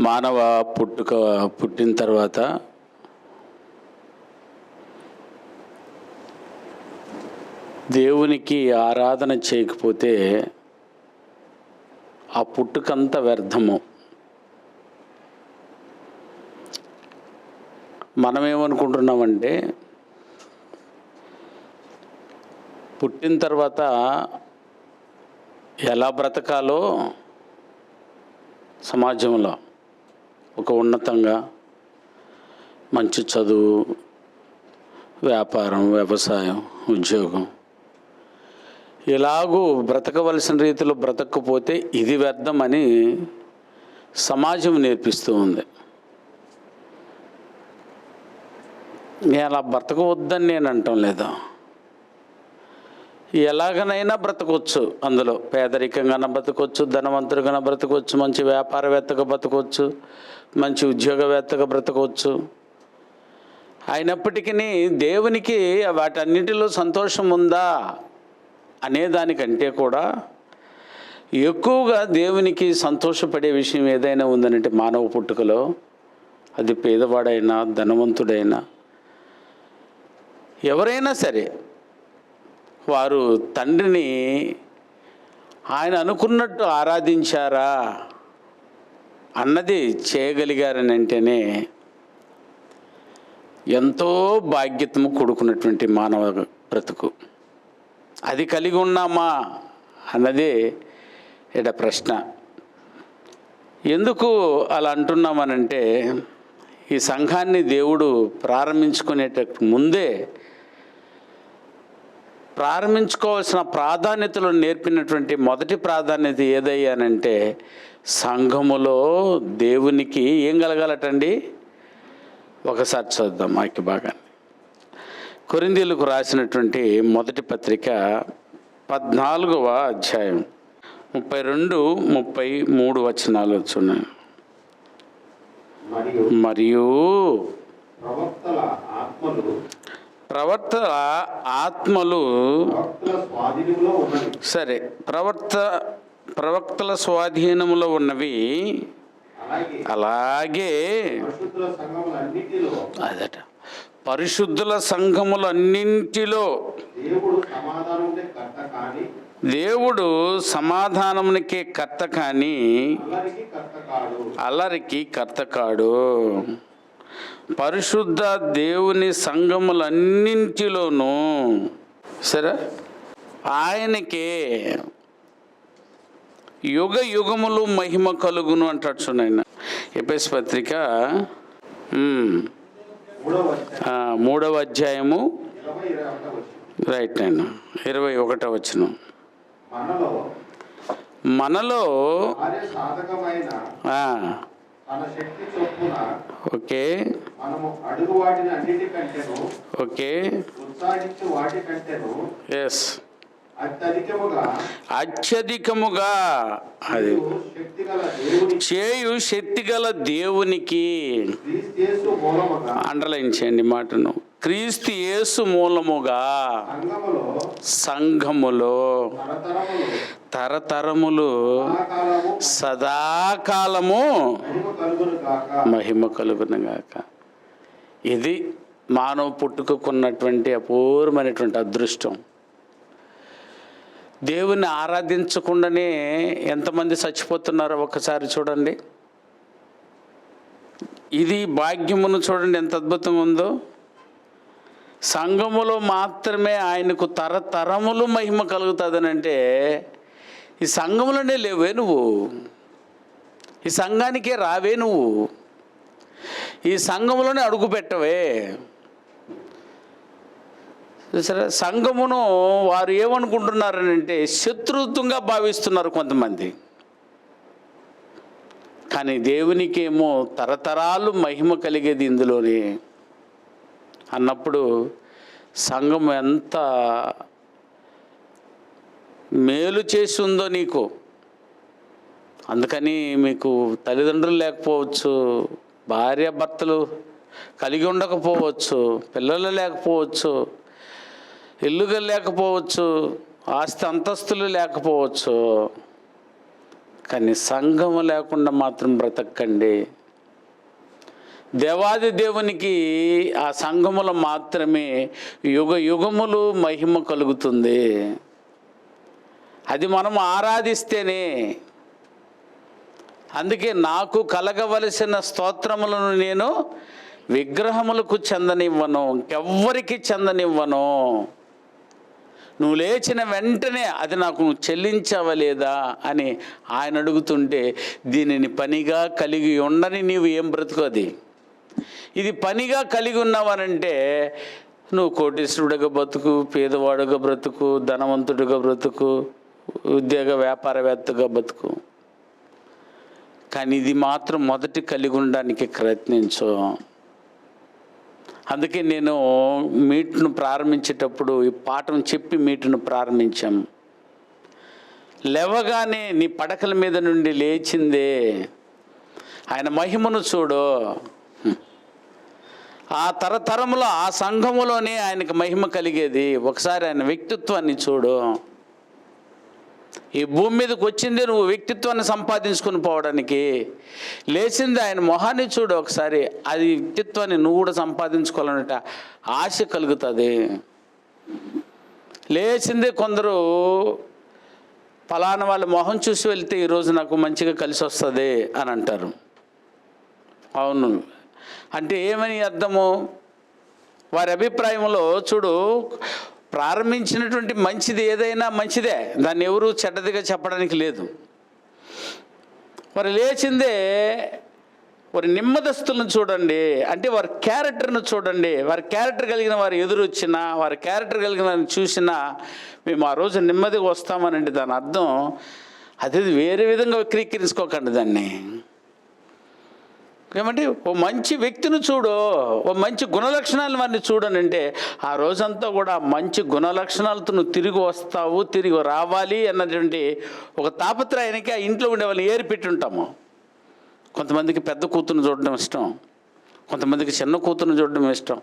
మానవ పుట్టిన తర్వాత దేవునికి ఆరాధన చేయకపోతే ఆ పుట్టుకంత వ్యర్థము. మనమేమనుకుంటున్నామంటే పుట్టిన తర్వాత ఎలా బ్రతకాలో సమాజంలో ఒక ఉన్నతంగా మంచి చదువు, వ్యాపారం, వ్యవసాయం, ఉద్యోగం ఇలాగూ బ్రతకవలసిన రీతిలో బ్రతకపోతే ఇది వ్యర్థమని సమాజం నేర్పిస్తూ ఉంది. నేను అలా బ్రతకవద్దని నేను అంటం లేదు. ఎలాగనైనా బ్రతకొచ్చు, అందులో పేదరికంగా బ్రతకొచ్చు, ధనవంతుడిగా బ్రతకొచ్చు, మంచి వ్యాపారవేత్తగా బ్రతకొచ్చు, మంచి ఉద్యోగవేత్తగా బ్రతకొచ్చు. అయినప్పటికీ దేవునికి వాటన్నిటిలో సంతోషం ఉందా అనేదానికంటే కూడా ఎక్కువగా దేవునికి సంతోషపడే విషయం ఏదైనా ఉందనంటే మానవ పుట్టుకలో అది పేదవాడైనా ధనవంతుడైనా ఎవరైనా సరే వారు తండ్రిని ఆయన అనుకున్నట్టు ఆరాధించారా అన్నది చేయగలిగారని అంటేనే ఎంతో భాగ్యతము కూడుకున్నటువంటి మానవ బ్రతుకు. అది కలిగి ఉన్నామా అన్నది ఇట ప్రశ్న. ఎందుకు అలా అంటున్నామనంటే ఈ సంఘాన్ని దేవుడు ప్రారంభించుకునేటప్పుడు ముందే ప్రారంభించుకోవాల్సిన ప్రాధాన్యతలు నేర్పినటువంటి మొదటి ప్రాధాన్యత ఏదయ్యానంటే సంఘములో దేవునికి ఏం కలగాలటండి? ఒకసారి చూద్దాం వాక్య భాగాన్ని. కొరింథీయులకు రాసినటువంటి మొదటి పత్రిక 14వ అధ్యాయం 32-33 వచనాలు చూడండి. మరియు ప్రవక్తల ఆత్మలు సరే ప్రవక్తల స్వాధీనములో ఉన్నవి, అలాగే అదట పరిశుద్ధుల సంఘములన్నింటిలో దేవుడు సమాధానమునికే కర్త కానీ అల్లరికి కర్త కాడు. పరిశుద్ధ దేవుని సంఘములన్నింటిలోనూ సరే ఆయనకే యుగ యుగములు మహిమ కలుగును అంటాడు. చూడండి ఎఫెసీ పత్రిక 3వ అధ్యాయము రైట్ నేను 21వ వచనం. మనలో ఓకే ఓకే ఎస్ అత్యధికముగా అది చేయు శక్తిగల దేవునికి అండర్లైన్ చేయండి మాటను. క్రీస్తు యేసు మూలముగా సంఘములో తరతరములు సదాకాలము మహిమ కలుగునుగాక. ఇది మానవ పుట్టుకున్నటువంటి అపూర్వమైనటువంటి అదృష్టం. దేవుణ్ణి ఆరాధించకుండానే ఎంతమంది చచ్చిపోతున్నారో ఒక్కసారి చూడండి. ఇది భాగ్యమును చూడండి ఎంత అద్భుతంగా ఉందో. సంఘములో మాత్రమే ఆయనకు తరతరములు మహిమ కలుగుతుందని అంటే ఈ సంఘములోనే లేవే నువ్వు, ఈ సంఘానికే రావే నువ్వు, ఈ సంఘములోనే అడుగు పెట్టవే. సరే సంఘమును వారు ఏమనుకుంటున్నారనంటే శత్రుత్వంగా భావిస్తున్నారు కొంతమంది. కానీ దేవునికేమో తరతరాలు మహిమ కలిగేది ఇందులోనే అన్నప్పుడు సంఘం ఎంత మేలు చేసి ఉందో నీకు. అందుకని మీకు తల్లిదండ్రులు లేకపోవచ్చు, భార్య భర్తలు కలిగి ఉండకపోవచ్చు, పిల్లలు లేకపోవచ్చు, ఇల్లుగా లేకపోవచ్చు, ఆస్తి అంతస్తులు లేకపోవచ్చు, కానీ సంఘం లేకుండా మాత్రం బ్రతకండి. దేవాది దేవునికి ఆ సంఘములో మాత్రమే యుగ యుగములు మహిమ కలుగుతుంది. అది మనం ఆరాధిస్తేనే. అందుకే నాకు కలగవలసిన స్తోత్రములను నేను విగ్రహములకు చెందనివ్వను, ఇంకెవ్వరికి చెందనివ్వను. నువ్వు లేచిన వెంటనే అది నాకు నువ్వు చెల్లించావా లేదా అని ఆయన అడుగుతుంటే, దీనిని పనిగా కలిగి ఉండని నీవు ఏం బ్రతుకోది. ఇది పనిగా కలిగి ఉన్నావనంటే నువ్వు కోటీశ్వరుడుగా బ్రతుకు, పేదవాడుగా బ్రతుకు, ధనవంతుడిగా బ్రతుకు, ఉద్యోగ వ్యాపారవేత్తగా బ్రతుకు, కానీ ఇది మాత్రం మొదటి కలిగి ఉండడానికి ప్రయత్నించు. అందుకే నేను మీట్ను ప్రారంభించేటప్పుడు ఈ పాఠం చెప్పి మీట్ను ప్రారంభించాం. లేవగానే నీ పడకల మీద నుండి లేచిందే ఆయన మహిమను చూడు. ఆ తరతరములో ఆ సంఘములోనే ఆయనకు మహిమ కలిగేది. ఒకసారి ఆయన వ్యక్తిత్వాన్ని చూడు. ఈ భూమి మీదకి వచ్చిందే నువ్వు వ్యక్తిత్వాన్ని సంపాదించుకుని పోవడానికి. లేచింది ఆయన మొహాన్ని చూడు ఒకసారి. అది వ్యక్తిత్వాన్ని నువ్వు కూడా సంపాదించుకోవాలన్నట ఆశ కలుగుతుంది. లేచిందే కొందరు ఫలానా వాళ్ళ మొహం చూసి వెళ్తే ఈరోజు నాకు మంచిగా కలిసి వస్తుంది అని అంటారు. అవును అంటే ఏమని అర్థము? వారి అభిప్రాయంలో చూడు, ప్రారంభించినటువంటి మంచిది ఏదైనా మంచిదే, దాన్ని ఎవరు చెడ్డదిగా చెప్పడానికి లేదు. వారు లేచిందే వారి నెమ్మదస్తులను చూడండి, అంటే వారి క్యారెక్టర్ను చూడండి. వారి క్యారెక్టర్ కలిగిన వారు ఎదురు వచ్చినా, వారి క్యారెక్టర్ కలిగిన వారిని చూసినా మేము ఆ రోజు నెమ్మదిగా వస్తామనండి. దాని అర్థం అది వేరే విధంగా వక్రీకరించుకోకండి దాన్ని. ఏమంటే ఓ మంచి వ్యక్తిని చూడు, ఓ మంచి గుణలక్షణాలను వారిని చూడనంటే ఆ రోజంతా కూడా మంచి గుణలక్షణాలతో నువ్వు తిరిగి వస్తావు, తిరిగి రావాలి అన్నటువంటి ఒక తాపత్రయానికి ఆ ఇంట్లో ఉండే వాళ్ళు ఏర్పెట్టి ఉంటాము. కొంతమందికి పెద్ద కూతురుని చూడడం ఇష్టం, కొంతమందికి చిన్న కూతురుని చూడడం ఇష్టం,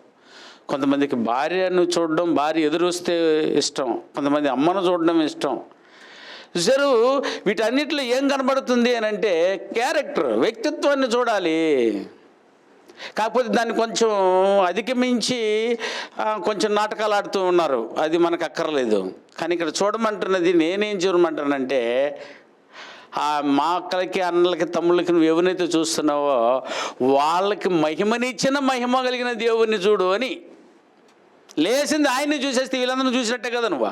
కొంతమందికి భార్యను చూడడం, భార్య ఎదురు వస్తే ఇష్టం, కొంతమంది అమ్మను చూడడం ఇష్టం. చూసారు, వీటన్నిటిలో ఏం కనబడుతుంది అని అంటే క్యారెక్టర్, వ్యక్తిత్వాన్ని చూడాలి. కాకపోతే దాన్ని కొంచెం అధిగమించి కొంచెం నాటకాలు ఆడుతూ ఉన్నారు, అది మనకు అక్కర్లేదు. కానీ ఇక్కడ చూడమంటున్నది, నేనేం చూడమంటానంటే మా అక్కలకి, అన్నలకి, తమ్ముళ్ళకి నువ్వు ఎవరినైతే చూస్తున్నావో వాళ్ళకి మహిమనిచ్చిన మహిమ కలిగిన దేవుణ్ణి చూడు అని. లేచింది ఆయన్ని చూసేస్తే వీళ్ళందరూ చూసినట్టే కదా నువ్వు.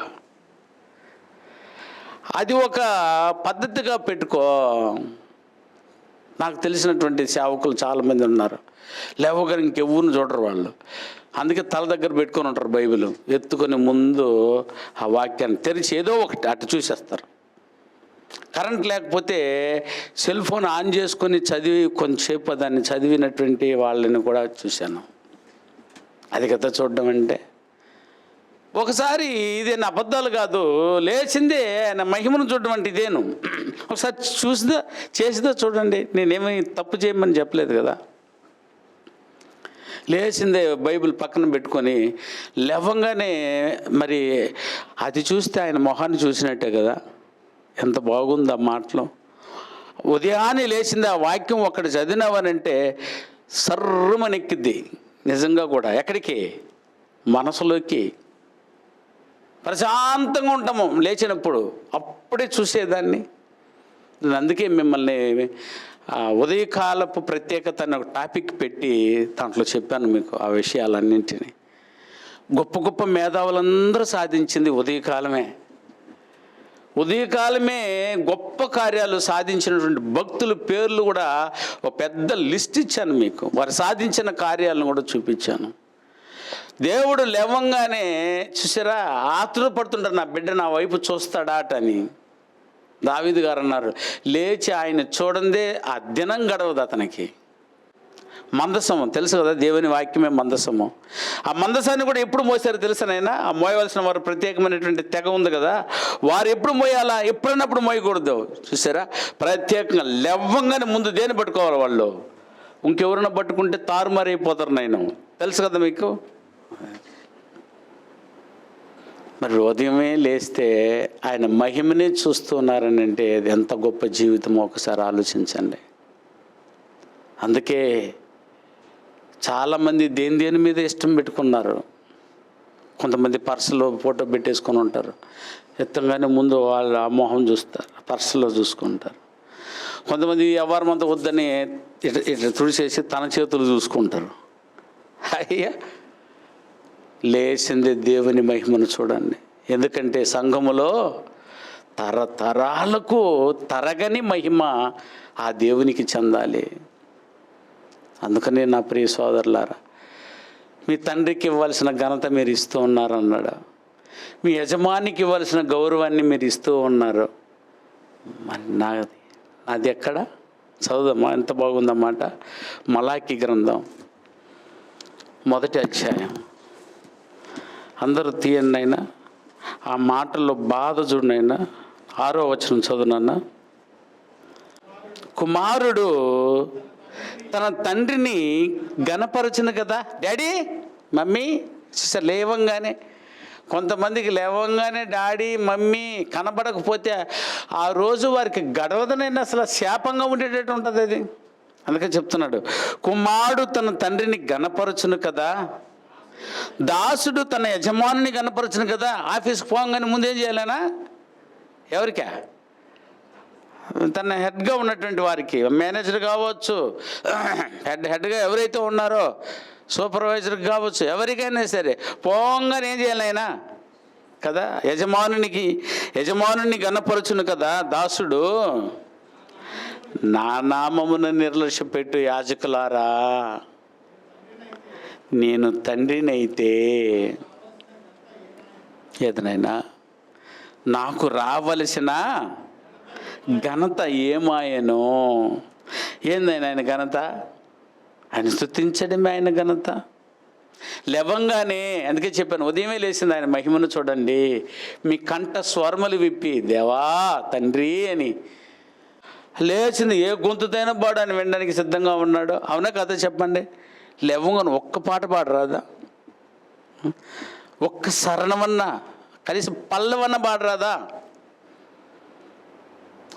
అది ఒక పద్ధతిగా పెట్టుకో. నాకు తెలిసినటువంటి సేవకులు చాలామంది ఉన్నారు, లేవగానే ఇంకెవ్వరిని చూడరు వాళ్ళు. అందుకే తల దగ్గర పెట్టుకొని ఉంటారు బైబిల్, ఎత్తుకొని ముందు ఆ వాక్యాన్ని తెరిచి ఏదో ఒకటి అటు చూసేస్తారు. కరెంట్ లేకపోతే సెల్ ఫోన్ ఆన్ చేసుకొని చదివి కొంచెంసేపు దాన్ని చదివినటువంటి వాళ్ళని కూడా చూశాను. అది కదా చూడడం అంటే. ఒకసారి ఇదేనా అబద్ధాలు కాదు, లేచిందే ఆయన మహిమను చూడడం అంటే ఇదేను. ఒకసారి చూసిదా చేసిదా చూడండి, నేనేమి తప్పు చేయమని చెప్పలేదు కదా. లేచిందే బైబిల్ పక్కన పెట్టుకొని లేవంగానే మరి అది చూస్తే ఆయన మొహాన్ని చూసినట్టే కదా. ఎంత బాగుంది ఆ మాటలు. ఉదయాన్నే లేచింది ఆ వాక్యం ఒక్కటి చదివినావనంటే సర్రమనెక్కిద్ది నిజంగా కూడా. ఎక్కడికి? మనసులోకి. ప్రశాంతంగా ఉంటాము లేచినప్పుడు, అప్పుడే చూసేదాన్ని. అందుకే మిమ్మల్ని ఉదయకాలపు ప్రత్యేకత అని ఒక టాపిక్ పెట్టి దాంట్లో చెప్పాను మీకు ఆ విషయాలన్నింటినీ. గొప్ప గొప్ప మేధావులందరూ సాధించింది ఉదయకాలమే. ఉదయకాలమే గొప్ప కార్యాలు సాధించినటువంటి భక్తుల పేర్లు కూడా ఒక పెద్ద లిస్ట్ ఇచ్చాను మీకు. వారు సాధించిన కార్యాలను కూడా చూపించాను. దేవుడు లేవంగానే చూసారా ఆతురపడుతుంటారు, నా బిడ్డ నా వైపు చూస్తాడా అని. దావీదు గారు అన్నారు, లేచి ఆయన చూడందే ఆ దినం గడవదు అతనికి. మందసము తెలుసు కదా, దేవుని వాక్యమే మందసము. ఆ మందసాన్ని కూడా ఎప్పుడు మోసారో తెలుసానైనా? ఆ మోయవలసిన వారు ప్రత్యేకమైనటువంటి తెగ ఉంది కదా, వారు ఎప్పుడు మోయాలా? ఎప్పుడన్నప్పుడు మోయకూడదు. చూసారా, ప్రత్యేకంగా లేవంగానే ముందు దేని పట్టుకోవాలి వాళ్ళు. ఇంకెవరైనా పట్టుకుంటే తారుమారైపోతారు. నేను తెలుసు కదా మీకు. మరి ఉదయమే లేస్తే ఆయన మహిమనే చూస్తున్నారని అంటే అది ఎంత గొప్ప జీవితమో ఒకసారి ఆలోచించండి. అందుకే చాలామంది దేని మీద ఇష్టం పెట్టుకున్నారు. కొంతమంది పర్సులో ఫోటో పెట్టేసుకొని ఉంటారు. ఎత్తంగానే ముందు వాళ్ళు ఆ మొహం చూస్తారు, పర్సులో చూసుకుంటారు. కొంతమంది వ్యవహారం అంతా వద్దని ఇట్లా తుడిచేసి తన చేతులు చూసుకుంటారు. అయ్యా, లేచింది దేవుని మహిమను చూడండి. ఎందుకంటే సంఘములో తరతరాలకు తరగని మహిమ ఆ దేవునికి చెందాలి. అందుకనే నా ప్రియ సోదరులారా, మీ తండ్రికి ఇవ్వాల్సిన ఘనత మీరు ఇస్తూ ఉన్నారన్నాడు. మీ యజమానికి ఇవ్వాల్సిన గౌరవాన్ని మీరు ఇస్తూ ఉన్నారు. మరి నాది ఎక్కడ? చదువుదామా, ఎంత బాగుందన్నమాట. మలాకి గ్రంథం 1వ అధ్యాయం. అందరూ తీయండి అయినా, ఆ మాటల్లో బాధ చూడనైనా. 6వ వచనం చదువునన్నా. కుమారుడు తన తండ్రిని గణపరచును కదా. డాడీ, మమ్మీ లేవంగానే, కొంతమందికి లేవంగానే డాడీ మమ్మీ కనబడకపోతే ఆ రోజు వారికి గడవదనైనా అసలు శాపంగా ఉండేటట్టు ఉంటుంది అది. అందుకని చెప్తున్నాడు, కుమారుడు తన తండ్రిని గణపరచును కదా, దాసుడు తన యజమానుని గణపరచును కదా. ఆఫీస్కి పోగానే ముందేం చేయాలనా? ఎవరికా? తన హెడ్గా ఉన్నటువంటి వారికి, మేనేజర్ కావచ్చు, హెడ్గా ఎవరైతే ఉన్నారో, సూపర్వైజర్ కావచ్చు, ఎవరికైనా సరే పోంగానే ఏం చేయాలి ఆయన కదా? యజమానుని గణపరచును కదా. దాసుడు, నా నామమును నిర్లక్ష్యపెట్టు యాజకులారా, నేను తండ్రినైతే ఏదనైనా నాకు రావలసిన ఘనత ఏమాయనో. ఏందైనా ఆయన ఘనత? ఆయన స్తుతించడమే ఆయన ఘనత. లేవంగానే, అందుకే చెప్పాను, ఉదయమే లేచింది ఆయన మహిమను చూడండి. మీ కంఠ స్వరములు విప్పి దేవా తండ్రి అని లేచింది. ఏ గొంతుతైనా పాడు ఆయన వినడానికి సిద్ధంగా ఉన్నాడు. అవునా కదా చెప్పండి? లేవంగానే ఒక్క పాట పాడరాదా? ఒక్క శరణమన్నా, కనీసం పల్లవన్నా పాడరాదా?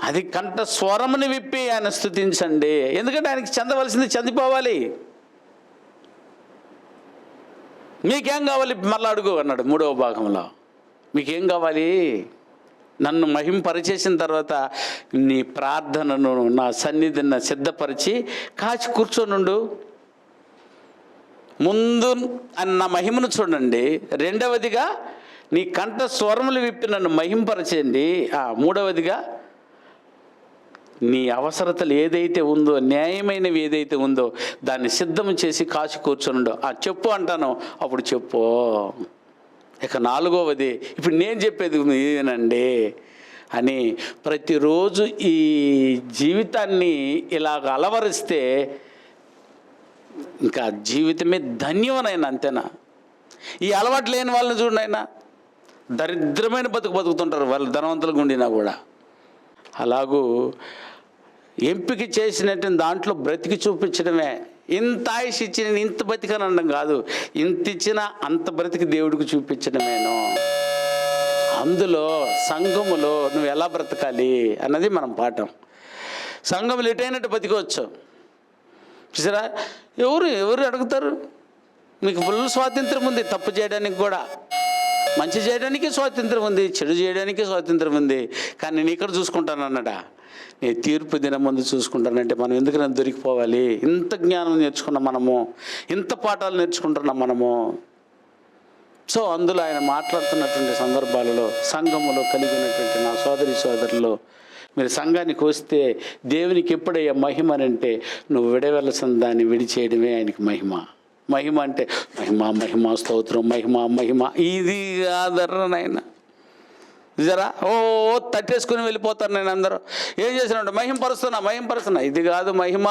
అది కంఠ స్వరముని విప్పి ఆయన స్తుతించండి. ఎందుకంటే ఆయనకి చెందవలసింది చెందిపోవాలి. మీకేం కావాలి మళ్ళీ అడుగు అన్నాడు 3వ భాగంలో. మీకేం కావాలి? నన్ను మహింపరిచేసిన తర్వాత నీ ప్రార్థనను నా సన్నిధిని సిద్ధపరిచి కాచి కూర్చోనుండు. ముందు నా మహిమను చూడండి. 2వదిగా నీ కంఠ స్వరములు విప్పి నన్ను మహింపరచండి. 3వదిగా నీ అవసరతలు ఏదైతే ఉందో, న్యాయమైనవి ఏదైతే ఉందో దాన్ని సిద్ధం చేసి కాచి కూర్చొనుండు. చెప్పు అంటాను, అప్పుడు చెప్పు. ఇక 4వది, ఇప్పుడు నేను చెప్పేది ఏనండి అని ప్రతిరోజు ఈ జీవితాన్ని ఇలాగ అలవరిస్తే ఇంకా జీవితమే ధన్యమనైనా. అంతేనా? ఈ అలవాటు లేని వాళ్ళని చూడనైనా దరిద్రమైన బతుకుతుంటారు వాళ్ళు, ధనవంతులుగా ఉండినా కూడా. అలాగూ ఎంపిక చేసినట్టు దాంట్లో బ్రతికి చూపించడమే. ఇంత ఆయుష్ ఇచ్చి నేను ఇంత బతికనడం కాదు, ఇంత ఇచ్చినా అంత బ్రతికి దేవుడికి చూపించడమేను. అందులో సంఘములో నువ్వు ఎలా బ్రతకాలి అన్నది మనం పాఠం. సంఘములు ఎటైనట్టు బతికొచ్చు. చూసారా? ఎవరు అడుగుతారు? మీకు ఫుల్ స్వాతంత్రం ఉంది. తప్పు చేయడానికి కూడా, మంచి చేయడానికి స్వాతంత్రం ఉంది, చెడు చేయడానికి స్వాతంత్రం ఉంది. కానీ నేను ఇక్కడ చూసుకుంటాను అన్నాడా? నేను తీర్పు దినం ముందు చూసుకుంటానంటే మనం ఎందుకైనా దొరికిపోవాలి? ఇంత జ్ఞానం నేర్చుకున్నాం మనము, ఇంత పాఠాలు నేర్చుకుంటున్నాం మనము. సో అందులో ఆయన మాట్లాడుతున్నటువంటి సందర్భాలలో సంఘములో కలిగి ఉన్నటువంటి నా సోదరులు, మీరు సంఘానికి వస్తే దేవునికి ఎప్పుడయ్యా మహిమ అని అంటే, నువ్వు విడవలసిన దాన్ని విడిచేయడమే ఆయనకి మహిమ. మహిమ అంటే మహిమ స్తోత్రం, మహిమ ఇది కాదర్రనైనా. జరా తట్టేసుకుని వెళ్ళిపోతారు. నేను అందరూ ఏం చేసినట్టు మహింపరుస్తున్నా, ఇది కాదు మహిమ.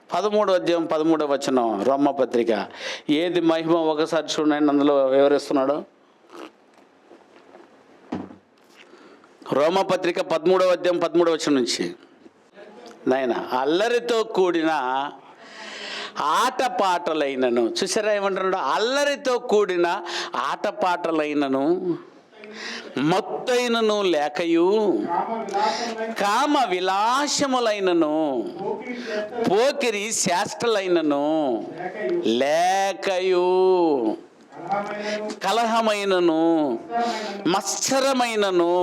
13వ అధ్యాయం 13వ వచనం రోమపత్రిక. ఏది మహిమ ఒకసారి చూడండి, అందులో వివరిస్తున్నాడు. రోమపత్రిక 13వ అధ్యాయం 13వ వచనం నుంచి. నాయన, అల్లరితో కూడిన ఆటపాటలైనను. చూసారా ఏమంటున్నాడు? అల్లరితో కూడిన ఆటపాటలైనను, మత్తైనను లేకయు, కామ విలాసములైనను, పోకిరి శాస్త్రలైనను లేకయు, కలహమైనను మత్సరమైనను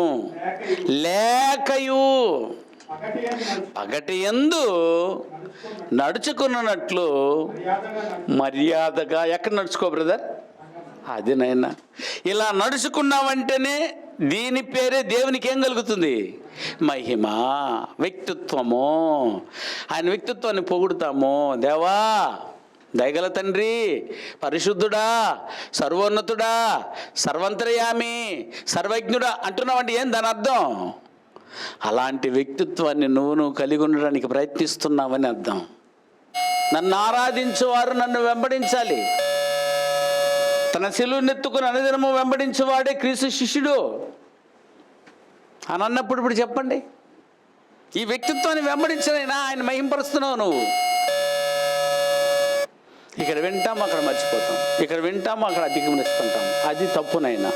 లేకయు, పగటి యందు నడుచుకున్నట్లు మర్యాదగా. ఎక్కడ నడుచుకో బ్రదర్? అది నైనా ఇలా నడుచుకున్నావంటేనే దీని పేరే దేవునికి ఏం కలుగుతుంది? మహిమ, వ్యక్తిత్వము. ఆయన వ్యక్తిత్వాన్ని పొగుడుతాము. దేవా, దయగల తండ్రి, పరిశుద్ధుడా, సర్వోన్నతుడా, సర్వంతర్యామి, సర్వజ్ఞుడా అంటున్నావంటే ఏం దాని అర్థం? అలాంటి వ్యక్తిత్వాన్ని నువ్వు కలిగి ఉండడానికి ప్రయత్నిస్తున్నావని అర్థం. నన్ను ఆరాధించేవారు నన్ను వెంబడించాలి. తన శిలువనెత్తుకుని అనుదినము వెంబడించేవాడే క్రీస్తు శిష్యుడు అని అన్నప్పుడు ఇప్పుడు చెప్పండి, ఈ వ్యక్తిత్వాన్ని వెంబడించినైనా ఆయన మహింపరుస్తున్నావు నువ్వు. ఇక్కడ వింటాం, అక్కడ మర్చిపోతాం, ఇక్కడ వింటాము, అక్కడ అధిగమనిస్తుంటాం. అది తప్పునైనా.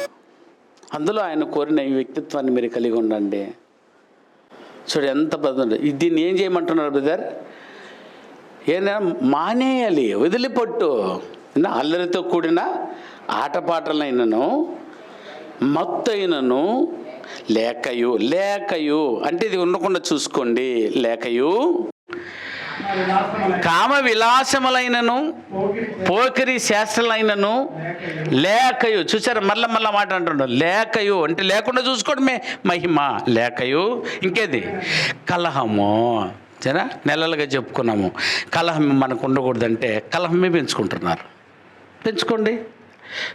అందులో ఆయన కోరిన ఈ వ్యక్తిత్వాన్ని మీరు కలిగి ఉండండి. చూడు ఎంత పద్ధతి. దీన్ని ఏం చేయమంటున్నారు బ్రదర్? ఏనా మానేయాలి, వదిలిపట్టు. అల్లరితో కూడిన ఆటపాటలైనను, మత్తైనను లేకయు. లేకయు అంటే ఇది ఉండకుండా చూసుకోండి. లేకయు, కామ విలాసములైనను, పోకిరి శాస్త్రలైనను లేకయు. చూసారా, మళ్ళా మాట అంటున్నాడు. లేకయు అంటే లేకుండా చూసుకోవడమే మహిమ. లేకయు. ఇంకేది? కలహము. సరే, నెలలుగా చెప్పుకున్నాము. కలహం మనకు ఉండకూడదంటే కలహమే పెంచుకుంటున్నారు.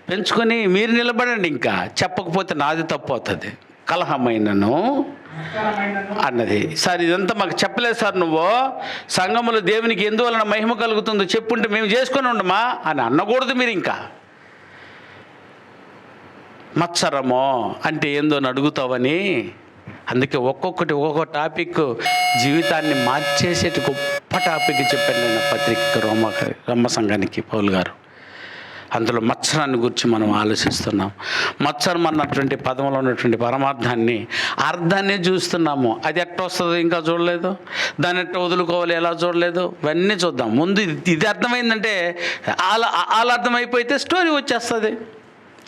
పెంచుకొని మీరు నిలబడండి. ఇంకా చెప్పకపోతే నాది తప్పు అవుతుంది. కలహమైనను అన్నది. సార్ ఇదంతా మాకు చెప్పలేదు సార్, నువ్వు సంఘములో దేవునికి ఎందువలన మహిమ కలుగుతుందో చెప్పుంటే మేము చేసుకొని ఉండమా అని అనకూడదు మీరు. ఇంకా మత్సరమో అంటే ఏందో అని అడుగుతావని. అందుకే ఒక్కొక్క టాపిక్ జీవితాన్ని మార్చేసేటి గొప్ప టాపిక్ చెప్పాను నేను పత్రిక రోమ సంఘానికి పౌలు గారు. అందులో మత్సరాన్ని గురించి మనం ఆలోచిస్తున్నాం. మత్సరం అన్నటువంటి పదంలో ఉన్నటువంటి పరమార్థాన్ని, అర్థాన్ని చూస్తున్నాము. అది ఎట్ట వస్తుందో ఇంకా చూడలేదు, దాన్ని ఎట్ట వదులుకోవాలి ఎలా చూడలేదు. ఇవన్నీ చూద్దాం. ముందు ఇది అర్థమైందంటే వాళ్ళ అర్థమైపోతే స్టోరీ వచ్చేస్తుంది,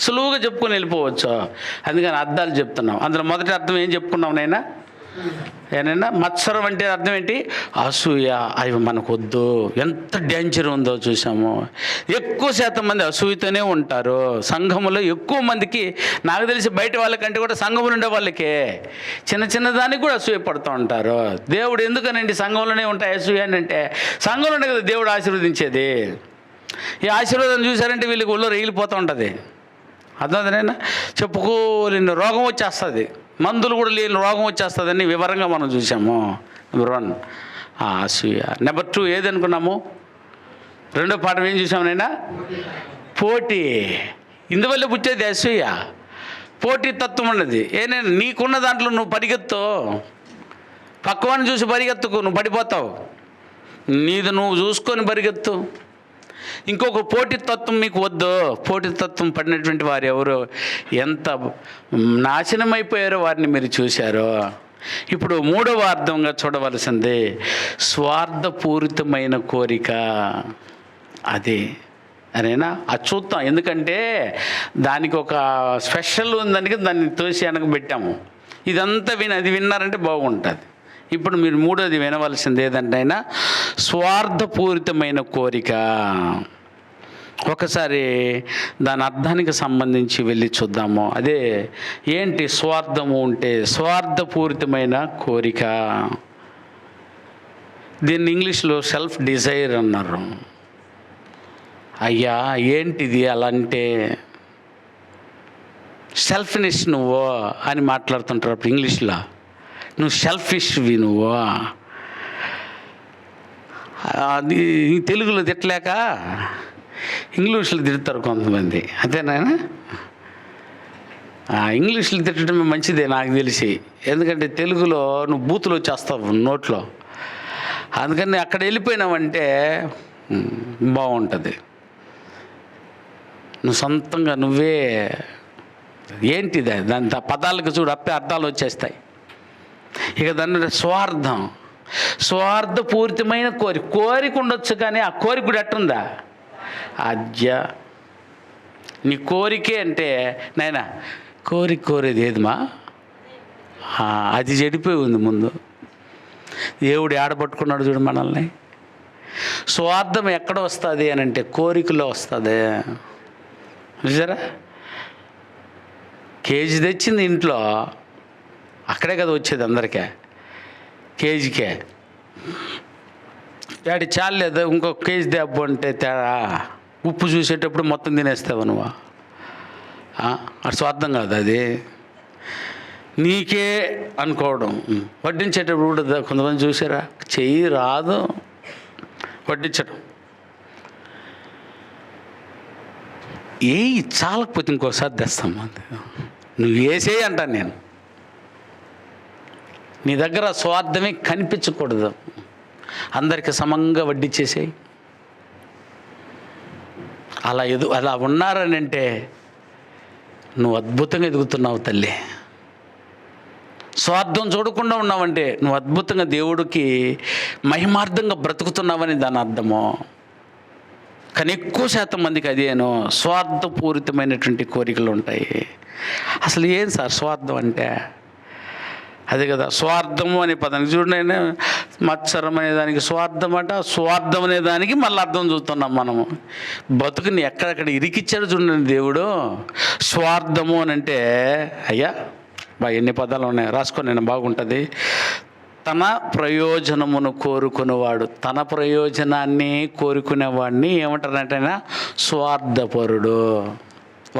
సులువుగా చెప్పుకొని వెళ్ళిపోవచ్చు. అందుకని అర్థాలు చెప్తున్నాం. అందులో మొదటి అర్థం ఏం చెప్పుకున్నాం నైనా? ఏనైనా మత్సరం అంటే అర్థం ఏంటి? అసూయ. అవి మనకు వద్దు. ఎంత డేంజర్ ఉందో చూసాము. ఎక్కువ శాతం మంది అసూయతోనే ఉంటారు. సంఘములో ఎక్కువ మందికి, నాకు తెలిసి బయట వాళ్ళకంటే కూడా సంఘములు ఉండే వాళ్ళకే చిన్న దానికి కూడా అసూయ పడుతూ ఉంటారు. దేవుడు ఎందుకనండి సంఘంలోనే ఉంటాయి అసూయ అని అంటే, సంఘంలోనే కదా దేవుడు ఆశీర్వదించేది. ఈ ఆశీర్వాదం చూసారంటే వీళ్ళకి ఒళ్ళు రేగిలిపోతూ ఉంటుంది. అర్థమైందనైనా? చెప్పుకోలేని రోగం వచ్చేస్తుంది, మందులు కూడా లేని రోగం వచ్చేస్తుందని వివరంగా మనం చూసాము. నెంబర్ 1 అసూయ. నెంబర్ 2 ఏది అనుకున్నాము? రెండో పాఠం ఏం చూసామునైనా? పోటీ. ఇందువల్ల పుట్టేది అసూయ. పోటీ తత్వం ఉన్నది. ఏనైనా నీకున్న దాంట్లో నువ్వు పరిగెత్తు, పక్కవాడిని చూసి పరిగెత్తుకు, నువ్వు పడిపోతావు. నీది నువ్వు చూసుకొని పరిగెత్తు. ఇంకొక పోటీతత్వం మీకు వద్దు. పోటీతత్వం పడినటువంటి వారు ఎవరు ఎంత నాశనం అయిపోయారో వారిని మీరు చూశారో. ఇప్పుడు మూడవ అర్థంగా చూడవలసింది స్వార్థపూరితమైన కోరిక. అదే అరేనా అది చూద్దాం. ఎందుకంటే దానికి ఒక స్పెషల్ ఉందని దాన్ని తోసి వెనక పెట్టాము. ఇదంతా అది విన్నారంటే బాగుంటుంది. ఇప్పుడు మీరు మూడోది వినవలసింది ఏదంటే అయినా స్వార్థపూరితమైన కోరిక. ఒకసారి దాని అర్థానికి సంబంధించి వెళ్ళి చూద్దాము. అదే ఏంటి స్వార్థము అంటే? స్వార్థపూరితమైన కోరిక. దీన్ని ఇంగ్లీష్లో సెల్ఫ్ డిజైర్ అన్నారు. అయ్యా ఏంటిది అలా అంటే? సెల్ఫిష్ నువ్వు అని మాట్లాడుతుంటారు అప్పుడు ఇంగ్లీష్లో. నువ్వు సెల్ఫిష్వి నువ్వు. అది తెలుగులో తిట్టలేక ఇంగ్లీష్లో తిడతారు కొంతమంది. అంతేనా? ఇంగ్లీష్లో తిట్టడమే మంచిదే నాకు తెలిసి. ఎందుకంటే తెలుగులో నువ్వు బూతులు వచ్చేస్తావు నోట్లో. అందుకని అక్కడ వెళ్ళిపోయినావంటే బాగుంటుంది. నువ్వు సొంతంగా నువ్వే ఏంటిది దాని పదాలకు చూడు అప్పే అర్థాలు వచ్చేస్తాయి. ఇక దాన్ని స్వార్థపూరితమైన కోరిక ఉండొచ్చు, కానీ ఆ కోరిక కూడా ఎట్టుందా? నీ కోరికే అంటే నాయనా కోరేది ఏదిమా అది చెడిపోయి ఉంది ముందు. దేవుడు ఏడబట్టుకున్నాడు చూడు మనల్ని. స్వార్థం ఎక్కడ వస్తుంది అని అంటే కోరికలో వస్తుంది. చూసారా, కేజీ తెచ్చింది ఇంట్లో, అక్కడే కదా వచ్చేది అందరికీ, కేజీకే. డాడీ చాలేదు ఇంకొక కేజీ దెబ్బ అంటే తేడా, ఉప్పు చూసేటప్పుడు మొత్తం తినేస్తావు నువ్వు. అది స్వార్థం కాదు, అది నీకే అనుకోవడం. వడ్డించేటప్పుడు కూడా కొంతమంది చూసారా, చెయ్యి రాదు వడ్డించడం. చాలకపోతే ఇంకోసారి తెస్తాం. నువ్వు వేసేయి అంటాను నేను. నీ దగ్గర స్వార్థమే కనిపించకూడదు, అందరికి సమంగా వడ్డించేసేయి. అలా ఉన్నారని అంటే నువ్వు అద్భుతంగా ఎదుగుతున్నావు తల్లి. స్వార్థం చూడకుండా ఉన్నావంటే నువ్వు అద్భుతంగా దేవుడికి మహిమార్థంగా బ్రతుకుతున్నావని దాని అర్థము. కానీ ఎక్కువ శాతం మందికి అదేనో స్వార్థపూరితమైనటువంటి కోరికలు ఉంటాయి. అసలు ఏం సార్ స్వార్థం అంటే? అదే కదా స్వార్థము అనే పదానికి చూడండి, మత్సరం అనే దానికి స్వార్థం అట, స్వార్థం అనే దానికి మళ్ళీ అర్థం చూస్తున్నాం మనము. బతుకుని ఎక్కడెక్కడ ఇరికిచ్చాడు చూడండి దేవుడు. స్వార్థము అని అంటే అయ్యా ఎన్ని పదాలు ఉన్నాయి, రాసుకొని నేను బాగుంటుంది. తన ప్రయోజనమును కోరుకునేవాడు, తన ప్రయోజనాన్ని కోరుకునేవాడిని ఏమంటారంటే స్వార్థపరుడు.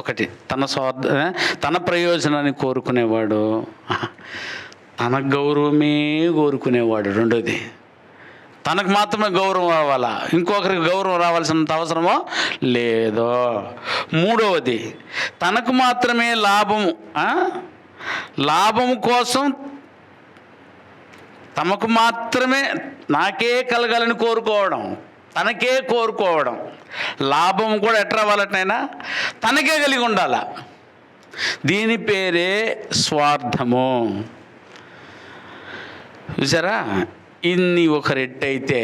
ఒకటి తన ప్రయోజనాన్ని కోరుకునేవాడు, తన గౌరవమే కోరుకునేవాడు. రెండోది తనకు మాత్రమే గౌరవం రావాలా, ఇంకొకరికి గౌరవం రావాల్సినంత అవసరమో లేదో. మూడవది తనకు మాత్రమే లాభము కోసం తమకు మాత్రమే నాకే కలగాలని కోరుకోవడం, తనకే కోరుకోవడం. లాభం కూడా ఎట్లా రావాలటైనా తనకే కలిగి ఉండాల. దీని పేరే స్వార్థము. చూసారా, ఇన్ని ఒక రెట్ అయితే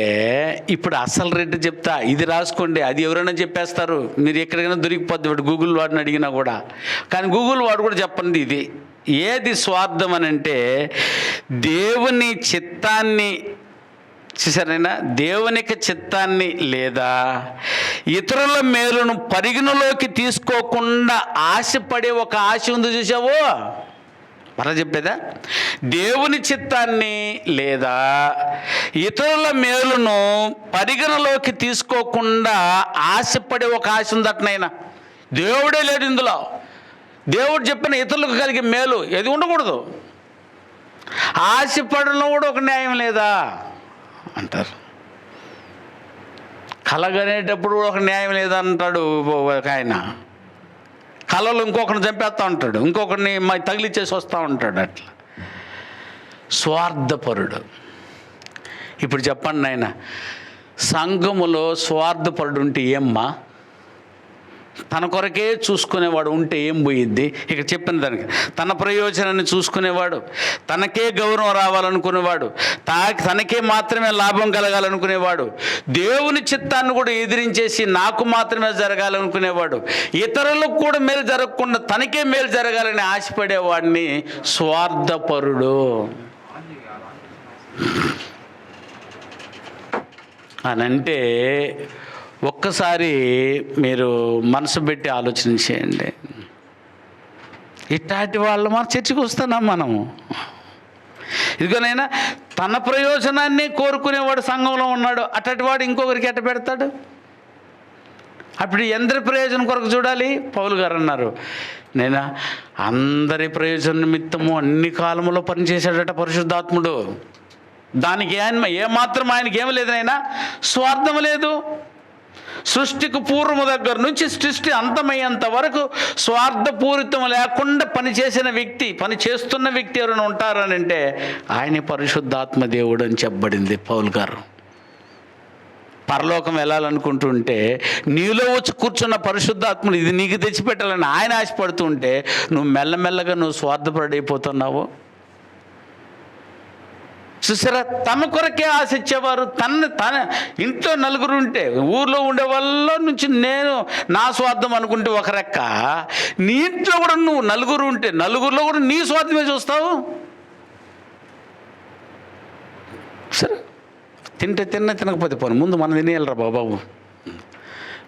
ఇప్పుడు అసలు రెట్ చెప్తా, ఇది రాసుకోండి. అది ఎవరైనా చెప్పేస్తారు, మీరు ఎక్కడికైనా దొరికిపోద్ది. గూగుల్ వాడిని అడిగినా కూడా, కానీ గూగుల్ వాడు కూడా చెప్పండి ఇది ఏది స్వార్థం అని అంటే దేవుని చిత్తాన్ని, చూసారైనా దేవునికి చిత్తాన్ని లేదా ఇతరుల మేలును పరిగణలోకి తీసుకోకుండా ఆశపడే ఒక ఆశ ఉంది చూసావో. మరలా చెప్పేదా, దేవుని చిత్తాన్ని లేదా ఇతరుల మేలును పరిగణలోకి తీసుకోకుండా ఆశపడే ఒక ఆశ ఉందటనైనా. దేవుడే లేడు ఇందులో. దేవుడు చెప్పిన ఇతరులకు కలిగే మేలు ఏది ఉండకూడదు. ఆశపడడం కూడా ఒక న్యాయం లేదా అంటారు. కలగనేటప్పుడు ఒక న్యాయం లేదా అంటాడు ఒక ఆయన. కళలు ఇంకొకరిని చంపేస్తూ ఉంటాడు, ఇంకొకరిని తగిలిచ్చేసి వస్తూ ఉంటాడు. అట్లా స్వార్థపరుడు. ఇప్పుడు చెప్పండి నాయన, సంఘములో స్వార్థపరుడు ఉంటే ఏమ్మా? తన కొరకే చూసుకునేవాడు ఉంటే ఏం పోయిద్ది? ఇక్కడ చెప్పిన దానికి తన ప్రయోజనాన్ని చూసుకునేవాడు, తనకే గౌరవం రావాలనుకునేవాడు, తనకే మాత్రమే లాభం కలగాలనుకునేవాడు, దేవుని చిత్తాన్ని కూడా ఎదిరించేసి నాకు మాత్రమే జరగాలనుకునేవాడు, ఇతరులకు కూడా మేలు జరగకుండా తనకే మేలు జరగాలని ఆశపడేవాడిని స్వార్థపరుడు అనంటే ఒక్కసారి మీరు మనసు పెట్టి ఆలోచన చేయండి. ఇట్లాంటి వాళ్ళు మన చర్చకు వస్తున్నాం మనము. ఇదిగోనైనా తన ప్రయోజనాన్ని కోరుకునేవాడు సంఘంలో ఉన్నాడు, అట్లాంటి వాడు ఇంకొకరికి ఎట్ట పెడతాడు? అప్పుడు ఎందరి ప్రయోజనం కొరకు చూడాలి? పౌలు గారు అన్నారు, నేను అందరి ప్రయోజన నిమిత్తము అన్ని కాలంలో పనిచేశాడట పరిశుద్ధాత్ముడు. దానికి ఏమాత్రం ఆయనకి ఏమి లేదు, అయినా స్వార్థం లేదు. సృష్టికి పూర్వము దగ్గర నుంచి సృష్టి అంతమయ్యేంత వరకు స్వార్థపూరితం లేకుండా పని చేస్తున్న వ్యక్తి ఎవరైనా ఉంటారని అంటే ఆయన పరిశుద్ధాత్మ దేవుడు అని చెప్పబడింది పౌలు గారు. పరలోకం వెళ్ళాలనుకుంటుంటే నీలో వచ్చి కూర్చున్న పరిశుద్ధాత్ముడు ఇది నీకు తెచ్చిపెట్టాలని ఆయన ఆశపడుతుంటే నువ్వు మెల్లమెల్లగా నువ్వు స్వార్థపరుడైపోతున్నావు. చూసారా, తమ కొరకే ఆశించేవారు. తన ఇంట్లో నలుగురు ఉంటే, ఊర్లో ఉండే వాళ్ళ నుంచి నేను నా స్వార్థం అనుకుంటే ఒక రెక్క, నీ ఇంట్లో కూడా నువ్వు నలుగురు ఉంటే నలుగురిలో కూడా నీ స్వార్థమే చూస్తావు. సరే, తినకపోతే పోను, ముందు మనం తినేయాలరా బాబు.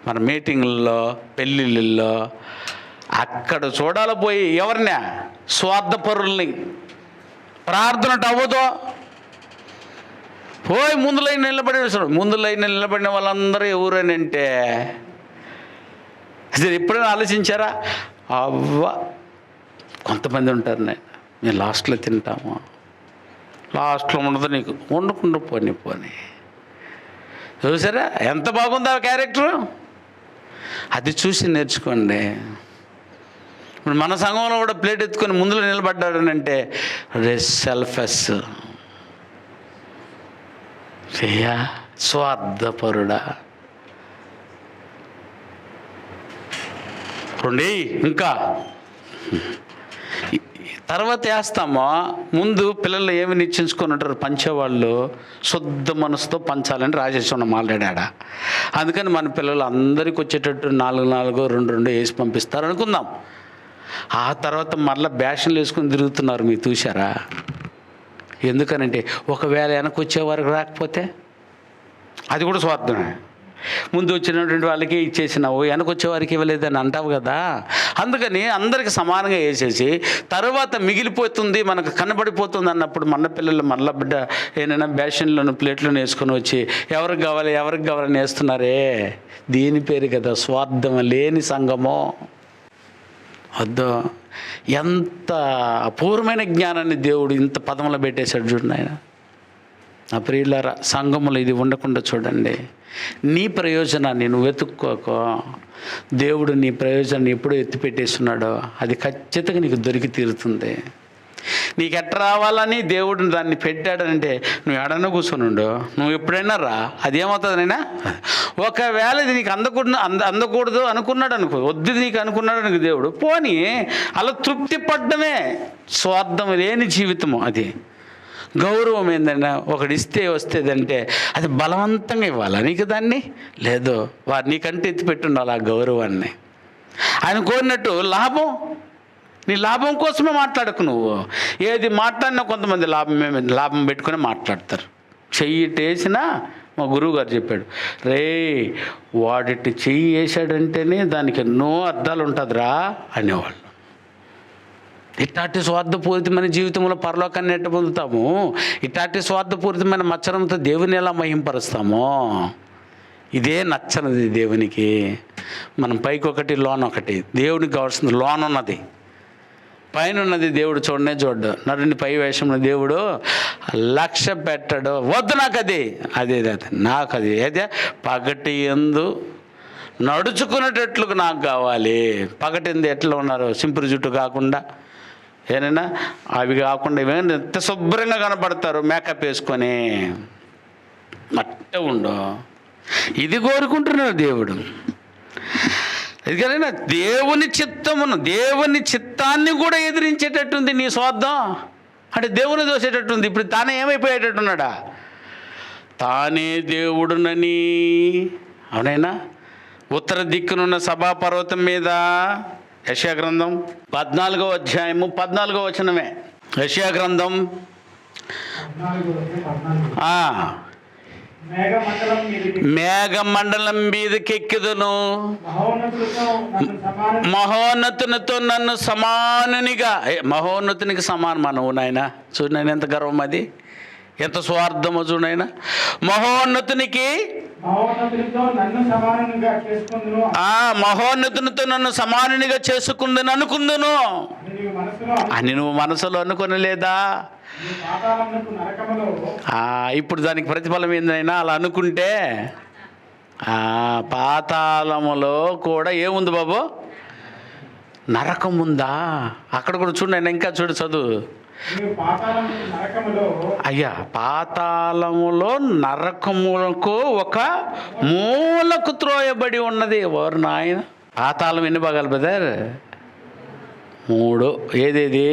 మన మీటింగుల్లో, పెళ్ళిళ్ళల్లో అక్కడ చూడాలి పోయి ఎవరినా? స్వార్థపరుల్ని. ప్రార్థన అవ్వదో పోయి ముందు లైన్ నిలబడిన వాళ్ళందరూ ఎవరనంటే అసలు ఎప్పుడైనా ఆలోచించారా? అవ్వ కొంతమంది ఉంటారు, నేను లాస్ట్లో తింటాము, లాస్ట్లో ఉండదు, నీకు వండకుండా పోనీ. చూసారా ఎంత బాగుంది ఆ క్యారెక్టరు? అది చూసి నేర్చుకోండి. ఇప్పుడు మన సంఘంలో కూడా ప్లేట్ ఎత్తుకొని ముందులో నిలబడ్డాడనంటే సెల్ఫెస్, స్వార్థపరుడా. రండి ఇంకా తర్వాత వేస్తామో, ముందు పిల్లలు ఏమి నిశ్చయించుకొని ఉంటారు పంచేవాళ్ళు, శుద్ధ మనసుతో పంచాలని రాజేశ్వరం మాట్లాడా. అందుకని మన పిల్లలు అందరికి వచ్చేటట్టు 4 2 వేసి పంపిస్తారు అనుకుందాం. ఆ తర్వాత మరలా బ్యాషన్లు వేసుకొని తిరుగుతున్నారు, మీరు చూసారా? ఎందుకనంటే ఒకవేళ వెనక్కి వచ్చేవారికి రాకపోతే అది కూడా స్వార్థమే. ముందు వచ్చినటువంటి వాళ్ళకి ఇచ్చేసినావు, వెనకొచ్చేవారికి ఇవ్వలేదని అంటావు కదా. అందుకని అందరికి సమానంగా వేసేసి తర్వాత మిగిలిపోతుంది, మనకు కనబడిపోతుంది అన్నప్పుడు మన పిల్లలు మళ్ళా బిడ్డ ఏదైనా బ్యాషన్లను ప్లేట్లను వేసుకొని వచ్చి ఎవరికి కావాలని వేస్తున్నారే. దీని పేరు కదా స్వార్థం లేని సంఘమో. వద్దు, ఎంత అపూర్వమైన జ్ఞానాన్ని దేవుడు ఇంత పదములో పెట్టేశాడు చూడండి ఆయన. నా ప్రియులారా, సంఘములో ఇది ఉండకుండా చూడండి. నీ ప్రయోజనాన్ని నువ్వు వెతుక్కోకో. దేవుడు నీ ప్రయోజనాన్ని ఎప్పుడో ఎత్తిపెట్టేస్తున్నాడో అది ఖచ్చితంగా నీకు దొరికి తీరుతుంది. నీకు ఎట్ట రావాలని దేవుడు దాన్ని పెట్టాడనంటే నువ్వు ఎడన కూర్చొని ఉండు, నువ్వు ఎప్పుడైనా రా, అదేమవుతుందనైనా. ఒకవేళ ఇది నీకు అందకూడదు అనుకున్నాడు అనుకో, వద్దు నీకు అనుకున్నాడు అనుకో దేవుడు, పోనీ అలా తృప్తి పడ్డమే స్వార్థం లేని జీవితము. అది గౌరవం ఏంటంటే ఒకటి ఇస్తే వస్తేదంటే అది బలవంతంగా ఇవ్వాలా నీకు దాన్ని? లేదు, వారు నీకంటే ఎత్తిపెట్టి ఉండాలి ఆ గౌరవాన్ని. ఆయన కోరినట్టు నీ లాభం కోసమే మాట్లాడకు. నువ్వు ఏది మాట్లాడినా కొంతమంది లాభం పెట్టుకుని మాట్లాడతారు. చెయ్యిటేసినా మా గురువు గారు చెప్పాడు, వాడిటి చెయ్యి వేసాడంటేనే దానికి ఎన్నో అర్థాలు ఉంటుందిరా అనేవాళ్ళు. ఇట్లాంటి స్వార్థపూరితమైన జీవితంలో పరలోకాన్ని ఎట్ట పొందుతాము? ఇట్లాంటి స్వార్థపూరితమైన మచ్చరంతో దేవుని ఎలా మహింపరుస్తామో? ఇదే నచ్చనిది దేవునికి. మనం పైకి ఒకటి లోన్ ఒకటి. దేవునికి కావాల్సింది లోన్ ఉన్నది, పైన ఉన్నది దేవుడు చూడడు. నరుని పై వేషంలో దేవుడు లక్ష్య పెట్టడు. వద్దు నాకు అదే నాకు అదే పగటి యందు నడుచుకునేటట్లుగా నాకు కావాలి. పగటి యందు ఎట్లా ఉన్నారు? సింపుల్ జుట్టు కాకుండా ఏనైనా అవి కాకుండా ఇవేనా ఎంత శుభ్రంగా కనపడతారు మేకప్ వేసుకొని, అట్టే ఉండో. ఇది కోరుకుంటున్నాడు దేవుడు. ఎందుకైనా దేవుని చిత్తాన్ని కూడా ఎదిరించేటట్టుంది నీ స్వార్థం. అంటే దేవుని దోసేటట్టుంది. ఇప్పుడు తానే ఏమైపోయేటట్టున్నాడా? తానే దేవుడునని. అవునైనా ఉత్తర దిక్కునున్న సభాపర్వతం మీద యెషయా గ్రంథం 14వ అధ్యాయము 14వ వచనమే. యెషయా గ్రంథం మేఘమండలం మీదకెక్కిదును, మహోన్నతునితో నన్ను సమానునిగా. మహోన్నతునికి సమానం మనవు నాయన. చూడు ఎంత గర్వం అది, ఎంత స్వార్థమో చూడైనా. మహోన్నతునితో నన్ను సమానునిగా చేసుకుందును అనుకుందును అని నువ్వు మనసులో అనుకోనలేదా? ఇప్పుడు దానికి ప్రతిఫలం ఏందైనా అలా అనుకుంటే, పాతాళములో కూడా ఏముంది బాబు? నరకం ఉందా? అక్కడ కూడా చూడండి, ఇంకా చదువు. అయ్యా, పాతాళములో నరకములకు ఒక మూలకు త్రోయబడి ఉన్నది. ఎవరు నాయన? పాతాళం ఎన్ని భాగాలు బ్రదర్? 3. ఏదేది?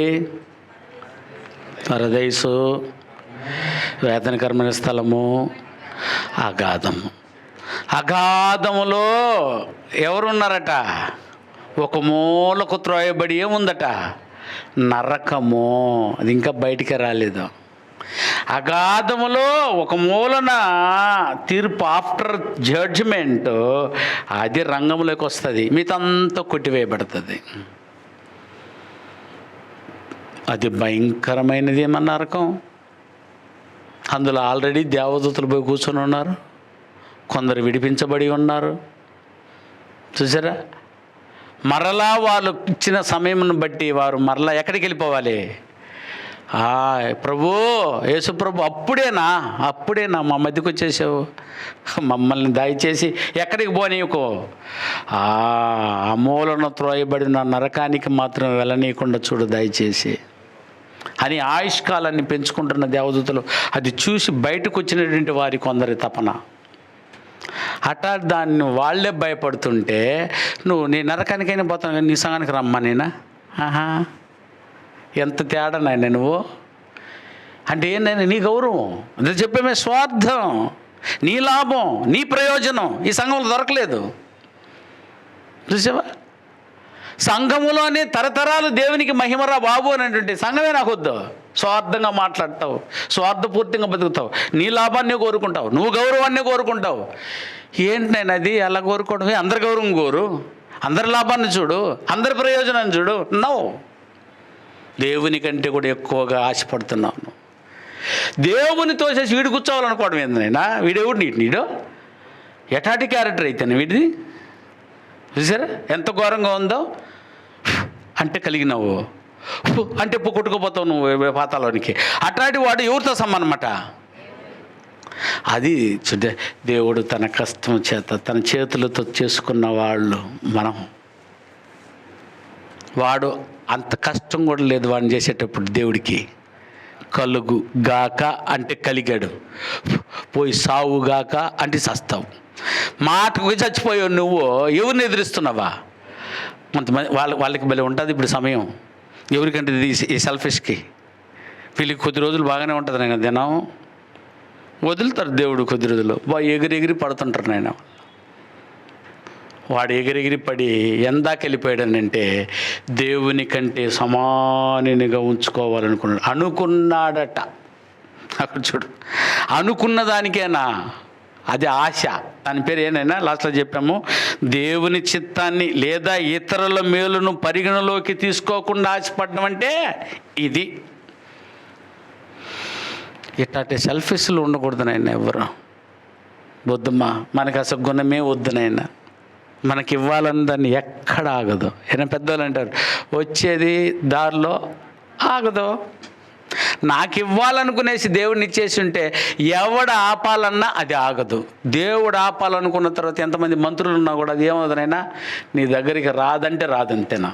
పరదైసు, వేదనకరమైన స్థలము, అగాధము. అగాధములో ఎవరున్నారట? ఒక మూలకు త్రోయబడి ఏముందట? నరకము. అది ఇంకా బయటికి రాలేదు. అగాధములో ఒక మూలన తీర్పు, ఆఫ్టర్ జడ్జిమెంట్, అది రంగంలోకి వస్తుంది. మిగతాంతా కొట్టివేయబడుతుంది. అది భయంకరమైనది ఏమన్నా నరకం. అందులో ఆల్రెడీ దేవదూతలు పోయి కూర్చొని ఉన్నారు, కొందరు విడిపించబడి ఉన్నారు. చూసారా? మరలా వాళ్ళు ఇచ్చిన సమయం బట్టి వారు మరలా ఎక్కడికి వెళ్ళిపోవాలి? ప్రభు, యేసు ప్రభు, అప్పుడేనా మా మధ్యకు వచ్చేసావు? మమ్మల్ని దయచేసి ఎక్కడికి పోనీయకో, ఆ మూలను త్రోయబడిన నరకానికి మాత్రం వెళ్ళనీయకుండా చూడు దయచేసి అని ఆయుష్కాలాన్ని పెంచుకుంటున్న దేవదూతలు అది చూసి బయటకు వచ్చినటువంటి వారి కొందరి తపన. హఠాత్ దాన్ని వాళ్ళే భయపడుతుంటే, నువ్వు నీ నరకానికైనా పోతాను కానీ నీ సంఘానికి రమ్మా నేనా? ఎంత తేడా నాయన నువ్వు అంటే ఏంటైనా నీ గౌరవం, అదే చెప్పేమే స్వార్థం, నీ లాభం, నీ ప్రయోజనం ఈ సంఘంలో దొరకలేదు. చూసావా? సంఘములోనే తరతరాలు దేవునికి మహిమరా బాబు అనేటువంటి సంఘమే నాకు వద్దు. స్వార్థంగా మాట్లాడతావు, స్వార్థపూర్తిగా బతుకుతావు, నీ లాభాన్ని కోరుకుంటావు, నువ్వు గౌరవాన్ని కోరుకుంటావు. ఏంటి నేను అది అలా కోరుకోవడమే? అందరి గౌరవం కోరు, అందరి లాభాన్ని చూడు, అందరి ప్రయోజనాన్ని చూడు. నో, దేవుని కంటే కూడా ఎక్కువగా ఆశపడుతున్నాను. దేవుని తోసేసి వీడు కూర్చోవాలనుకోవడం ఏందైనా? వీడెవడు నీడు? ఎటాటి క్యారెక్టర్ అయితేనే వీడిది. చూసారా ఎంత ఘోరంగా ఉందో? అంటే కలిగినావు అంటే కొట్టుకుపోతావు నువ్వు పాతాలోనికి. అట్లాంటి వాడు ఎవరితో సమానమాట? అది దేవుడు తన కష్టం చేత తన చేతులతో చేసుకున్న వాళ్ళు మనం. వాడు అంత కష్టం కూడా లేదు వాడిని చేసేటప్పుడు దేవుడికి. కలుగు గాక అంటే కలిగాడు, పోయి సావు గాక అంటే చస్తావు. మాటకు చచ్చిపోయావు నువ్వు, ఎవరిని ఎదిరిస్తున్నావా? కొంతమంది వాళ్ళకి భలే ఉంటుంది ఇప్పుడు సమయం. ఎవరికంటే ఈ సెల్ఫిష్కి. వీళ్ళకి కొద్ది రోజులు బాగానే ఉంటుంది నాయన, దినం వదులుతారు దేవుడు కొద్ది రోజులు. ఎగిరి పడుతుంటారు నాయన. వాడు ఎగిరి పడి ఎందాకెళ్ళిపోయాడనంటే దేవుని కంటే సమానిగా అనుకున్నాడట. అక్కడ చూడు, అనుకున్న దానికేనా? అది ఆశ. దాని పేరు ఏనైనా లాస్ట్లో చెప్పాము, దేవుని చిత్తాన్ని లేదా ఇతరుల మేలును పరిగణలోకి తీసుకోకుండా ఆశపడడం అంటే ఇది. ఇట్లాంటి సెల్ఫిష్లు ఉండకూడదు నాయన ఎవరు. వద్దమ్మా, మనకు అసలు గుణమే వద్దు నాయన. మనకి ఇవ్వాలని దాన్ని ఎక్కడ ఆగదు. ఏమైనా పెద్దవాళ్ళు అంటారు, వచ్చేది దారిలో ఆగదు. నాకు ఇవ్వాలనుకునేసి దేవుడిని ఇచ్చేసి ఉంటే ఎవడు ఆపాలన్నా అది ఆగదు. దేవుడు ఆపాలనుకున్న తర్వాత ఎంతమంది మంత్రులు ఉన్నా కూడా అది ఏమవుతుందైనా నీ దగ్గరికి రాదంటే రాదంతేనా.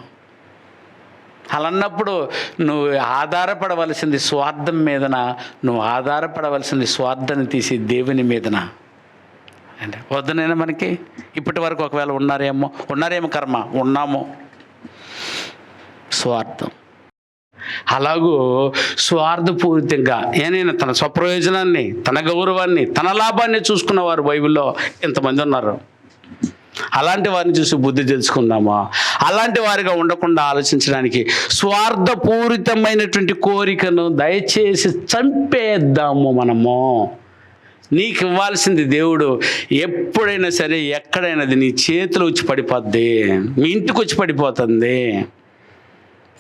అలా అన్నప్పుడు నువ్వు ఆధారపడవలసింది స్వార్థం మీదన, నువ్వు ఆధారపడవలసింది స్వార్థాన్ని తీసి దేవుని మీదన. అంటే వద్దనైనా మనకి ఇప్పటి వరకు ఒకవేళ ఉన్నారేమో కర్మ, ఉన్నాము. స్వార్థం అలాగూ స్వార్థపూరితంగా ఏనైనా తన స్వప్రయోజనాన్ని, తన గౌరవాన్ని, తన లాభాన్ని చూసుకున్న వారు బైబిల్లో ఎంతమంది ఉన్నారు. అలాంటి వారిని చూసి బుద్ధి తెలుసుకుందామా? అలాంటి వారిగా ఉండకుండా ఆలోచించడానికి స్వార్థపూరితమైనటువంటి కోరికను దయచేసి చంపేద్దాము మనము. నీకు ఇవ్వాల్సింది దేవుడు ఎప్పుడైనా సరే ఎక్కడైనా అది నీ చేతిలో వచ్చి పడిపోద్ది, మీ ఇంటికి వచ్చి పడిపోతుంది.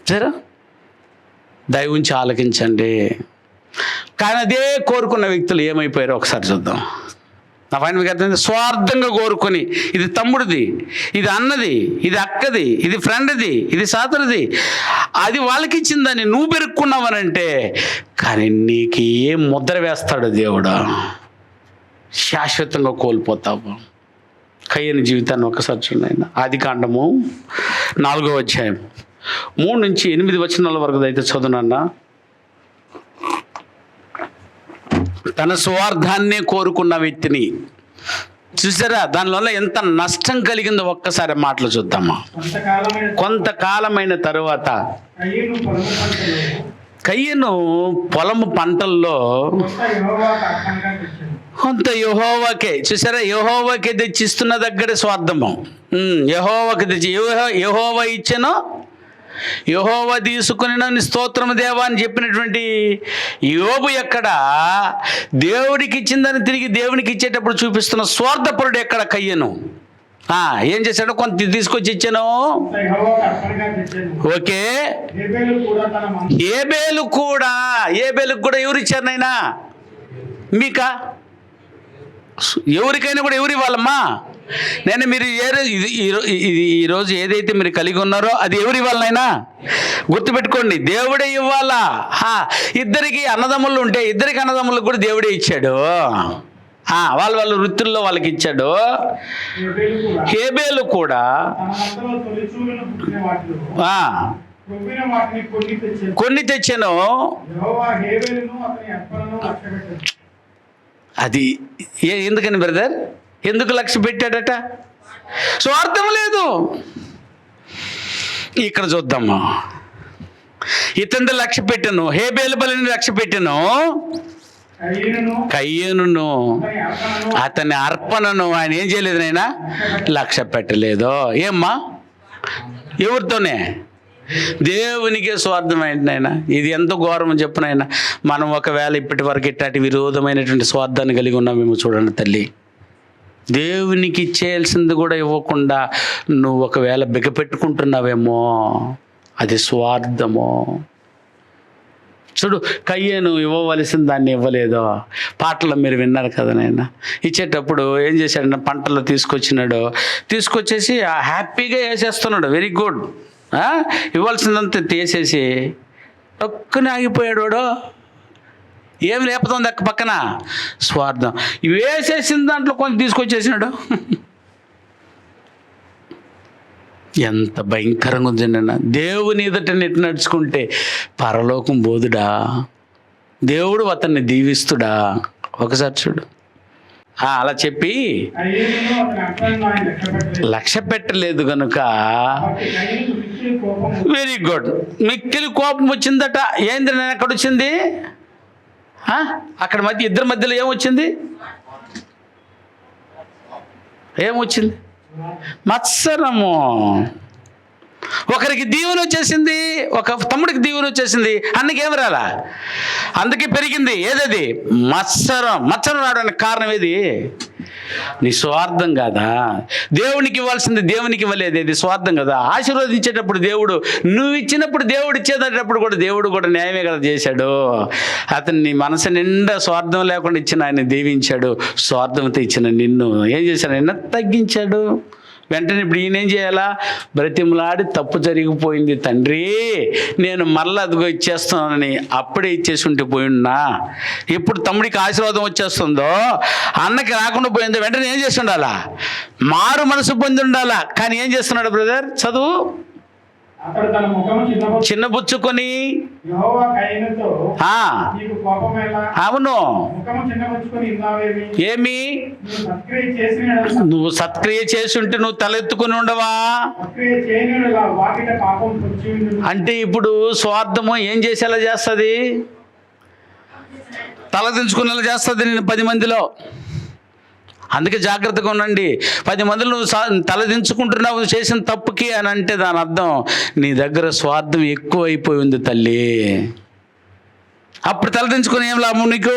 సరే, దయ ఉంచి ఆలకించండి. కానీ అదే కోరుకున్న వ్యక్తులు ఏమైపోయారో ఒకసారి చూద్దాం. నా పైన మీకు అర్థమైంది. స్వార్థంగా కోరుకొని, ఇది తమ్ముడిది, ఇది అన్నది, ఇది అక్కది, ఇది ఫ్రెండ్ది, ఇది సాతరిది, అది వాళ్ళకి ఇచ్చిందని నువ్వు పెరుక్కున్నావనంటే, కానీ నీకు ఏం ముద్ర వేస్తాడు దేవుడు, శాశ్వతంగా కోల్పోతావు. కయ్యని జీవితాన్ని ఒకసారి చూడండి. ఆదికాండము 4వ అధ్యాయం 3 నుంచి 8 వచనాల వరకు అయితే చదువునన్నా. తన స్వార్థాన్నే కోరుకున్న వ్యక్తిని చూసారా, దానివల్ల ఎంత నష్టం కలిగిందో ఒక్కసారి మాటలు చూద్దామా. కొంతకాలమైన తరువాత కయ్యను పొలము పంటల్లో కొంత యెహోవాకే, చూసారా, యెహోవాకే తెచ్చిస్తున్న దగ్గర స్వార్థము. యెహోవాకి తెచ్చి యెహోవా ఇచ్చెను, యెహోవా తీసుకుని స్తోత్రము దేవా అని చెప్పినటువంటి యోబు ఎక్కడ దేవుడికి ఇచ్చిందని తిరిగి దేవునికి ఇచ్చేటప్పుడు చూపిస్తున్న స్వార్థపరుడు ఎక్కడ కయ్యను. ఏం చేశాడు, కొంత తీసుకొచ్చి ఇచ్చాను. ఓకే, ఏబేలుకు కూడా ఎవరు ఇచ్చారు నాయనా? మీకా? ఎవరికైనా కూడా ఎవరు ఇవ్వాలమ్మా? నేను మీరు ఈరోజు ఏదైతే మీరు కలిగి ఉన్నారో అది ఎవరు ఇవ్వాలనైనా గుర్తుపెట్టుకోండి, దేవుడే ఇవ్వాలా. ఇద్దరికి అన్నదమ్ములు ఉంటే ఇద్దరికి అన్నదమ్ములకు కూడా దేవుడే ఇచ్చాడు. వాళ్ళ వృత్తుల్లో వాళ్ళకి ఇచ్చాడు. హేబేలు కూడా కొన్ని తెచ్చాను. అది ఎందుకని బ్రదర్, ఎందుకు లక్ష్య పెట్టాడట? స్వార్థం లేదు. ఇక్కడ చూద్దాము, ఇతని లక్ష్య పెట్టాను, హేబేలు బలిని లక్ష్య పెట్టాను, కయ్యను అతని అర్పణను ఆయన ఏం చేయలేదు, నాయన లక్ష్య పెట్టలేదు. ఏమ్మా, ఎవరితోనే? దేవునికే స్వార్థం ఏంటనైనా. ఇది ఎంత ఘోరం చెప్పునైనా. మనం ఒకవేళ ఇప్పటి వరకు ఇట్లాంటి విరోధమైనటువంటి స్వార్థాన్ని కలిగి ఉన్నామేమో చూడండి తల్లి. దేవునికి ఇచ్చేయాల్సింది కూడా ఇవ్వకుండా నువ్వు ఒకవేళ బిగపెట్టుకుంటున్నావేమో, అది స్వార్థమో. చూడు, కయ్యను ఇవ్వవలసిన దాన్ని ఇవ్వలేదో. పాటలో మీరు విన్నారు కదా నాయన. ఇచ్చేటప్పుడు ఏం చేశాడు, పంటలు తీసుకొచ్చేసి హ్యాపీగా వేసేస్తున్నాడు. Very good. ఇవ్వాల్సిందంతా తీసేసి టక్కుని ఆగిపోయాడు. వాడు ఏమి లేపుతుంది అక్క పక్కన? స్వార్థం. వేసేసిన దాంట్లో కొంచెం తీసుకొచ్చేసినాడు. ఎంత భయంకరంగా ఉందండి అన్న. దేవుని ఎదుట నెట్టు నడుచుకుంటే పరలోకం బోధుడా, దేవుడు అతన్ని దీవిస్తుడా? ఒకసారి చూడు. అలా చెప్పి లక్ష్య పెట్టలేదు కనుక వెరీ గుడ్, మిక్కిలి కోపం వచ్చిందట. ఏంది నేను ఎక్కడ వచ్చింది? అక్కడ ఇద్దరి మధ్యలో ఏమొచ్చింది? మత్సరము. ఒకరికి దీవెన వచ్చేసింది, ఒక తమ్ముడికి దీవెన వచ్చేసింది, అన్నకేం రాలా? అందుకే పెరిగింది. ఏదది? మత్సరం రావడానికి కారణం ఏది? నీ స్వార్థం కాదా? దేవునికి ఇవ్వాల్సింది దేవునికి ఇవ్వలేదు, ఇది స్వార్థం కదా. ఆశీర్వదించేటప్పుడు దేవుడు, నువ్వు ఇచ్చినప్పుడు దేవుడు ఇచ్చేటప్పుడు కూడా దేవుడు కూడా న్యాయమే కదా చేశాడు. అతన్ని మనసు నిండా స్వార్థం లేకుండా ఇచ్చిన ఆయన దీవించాడు. స్వార్థంతో ఇచ్చిన నిన్ను ఏం చేశాడు? నిన్న తగ్గించాడు. వెంటనే ఇప్పుడు ఈయన ఏం చేయాలా? బ్రతిమలాడి తప్పు జరిగిపోయింది తండ్రి, నేను మళ్ళీ అదిగో ఇచ్చేస్తున్నానని అప్పుడే ఇచ్చేసి ఉంటే పోయినా, ఇప్పుడు తమ్ముడికి ఆశీర్వాదం వచ్చేస్తుందో, అన్నకి రాకుండా పోయిందో, వెంటనే ఏం చేసి ఉండాలా? మారు మనసు పొంది ఉండాలా. కానీ ఏం చేస్తున్నాడు బ్రదర్? చదువు. చిన్నబుచ్చుకొని అవును, ఏమి నువ్వు సత్క్రియ చేసి ఉంటే నువ్వు తలెత్తుకుని ఉండవా? అంటే ఇప్పుడు స్వార్థము ఏం చేసేలా చేస్తుంది? తలదించుకునేలా చేస్తుంది నేను 10 మందిలో. అందుకే జాగ్రత్తగా ఉండండి. 10 మందిలో నువ్వు తలదించుకుంటున్నావు చేసిన తప్పుకి అని అంటే దాని అర్థం నీ దగ్గర స్వార్థం ఎక్కువ అయిపోయి ఉంది తల్లి. అప్పుడు తలదించుకుని ఏం లాభం నీకు?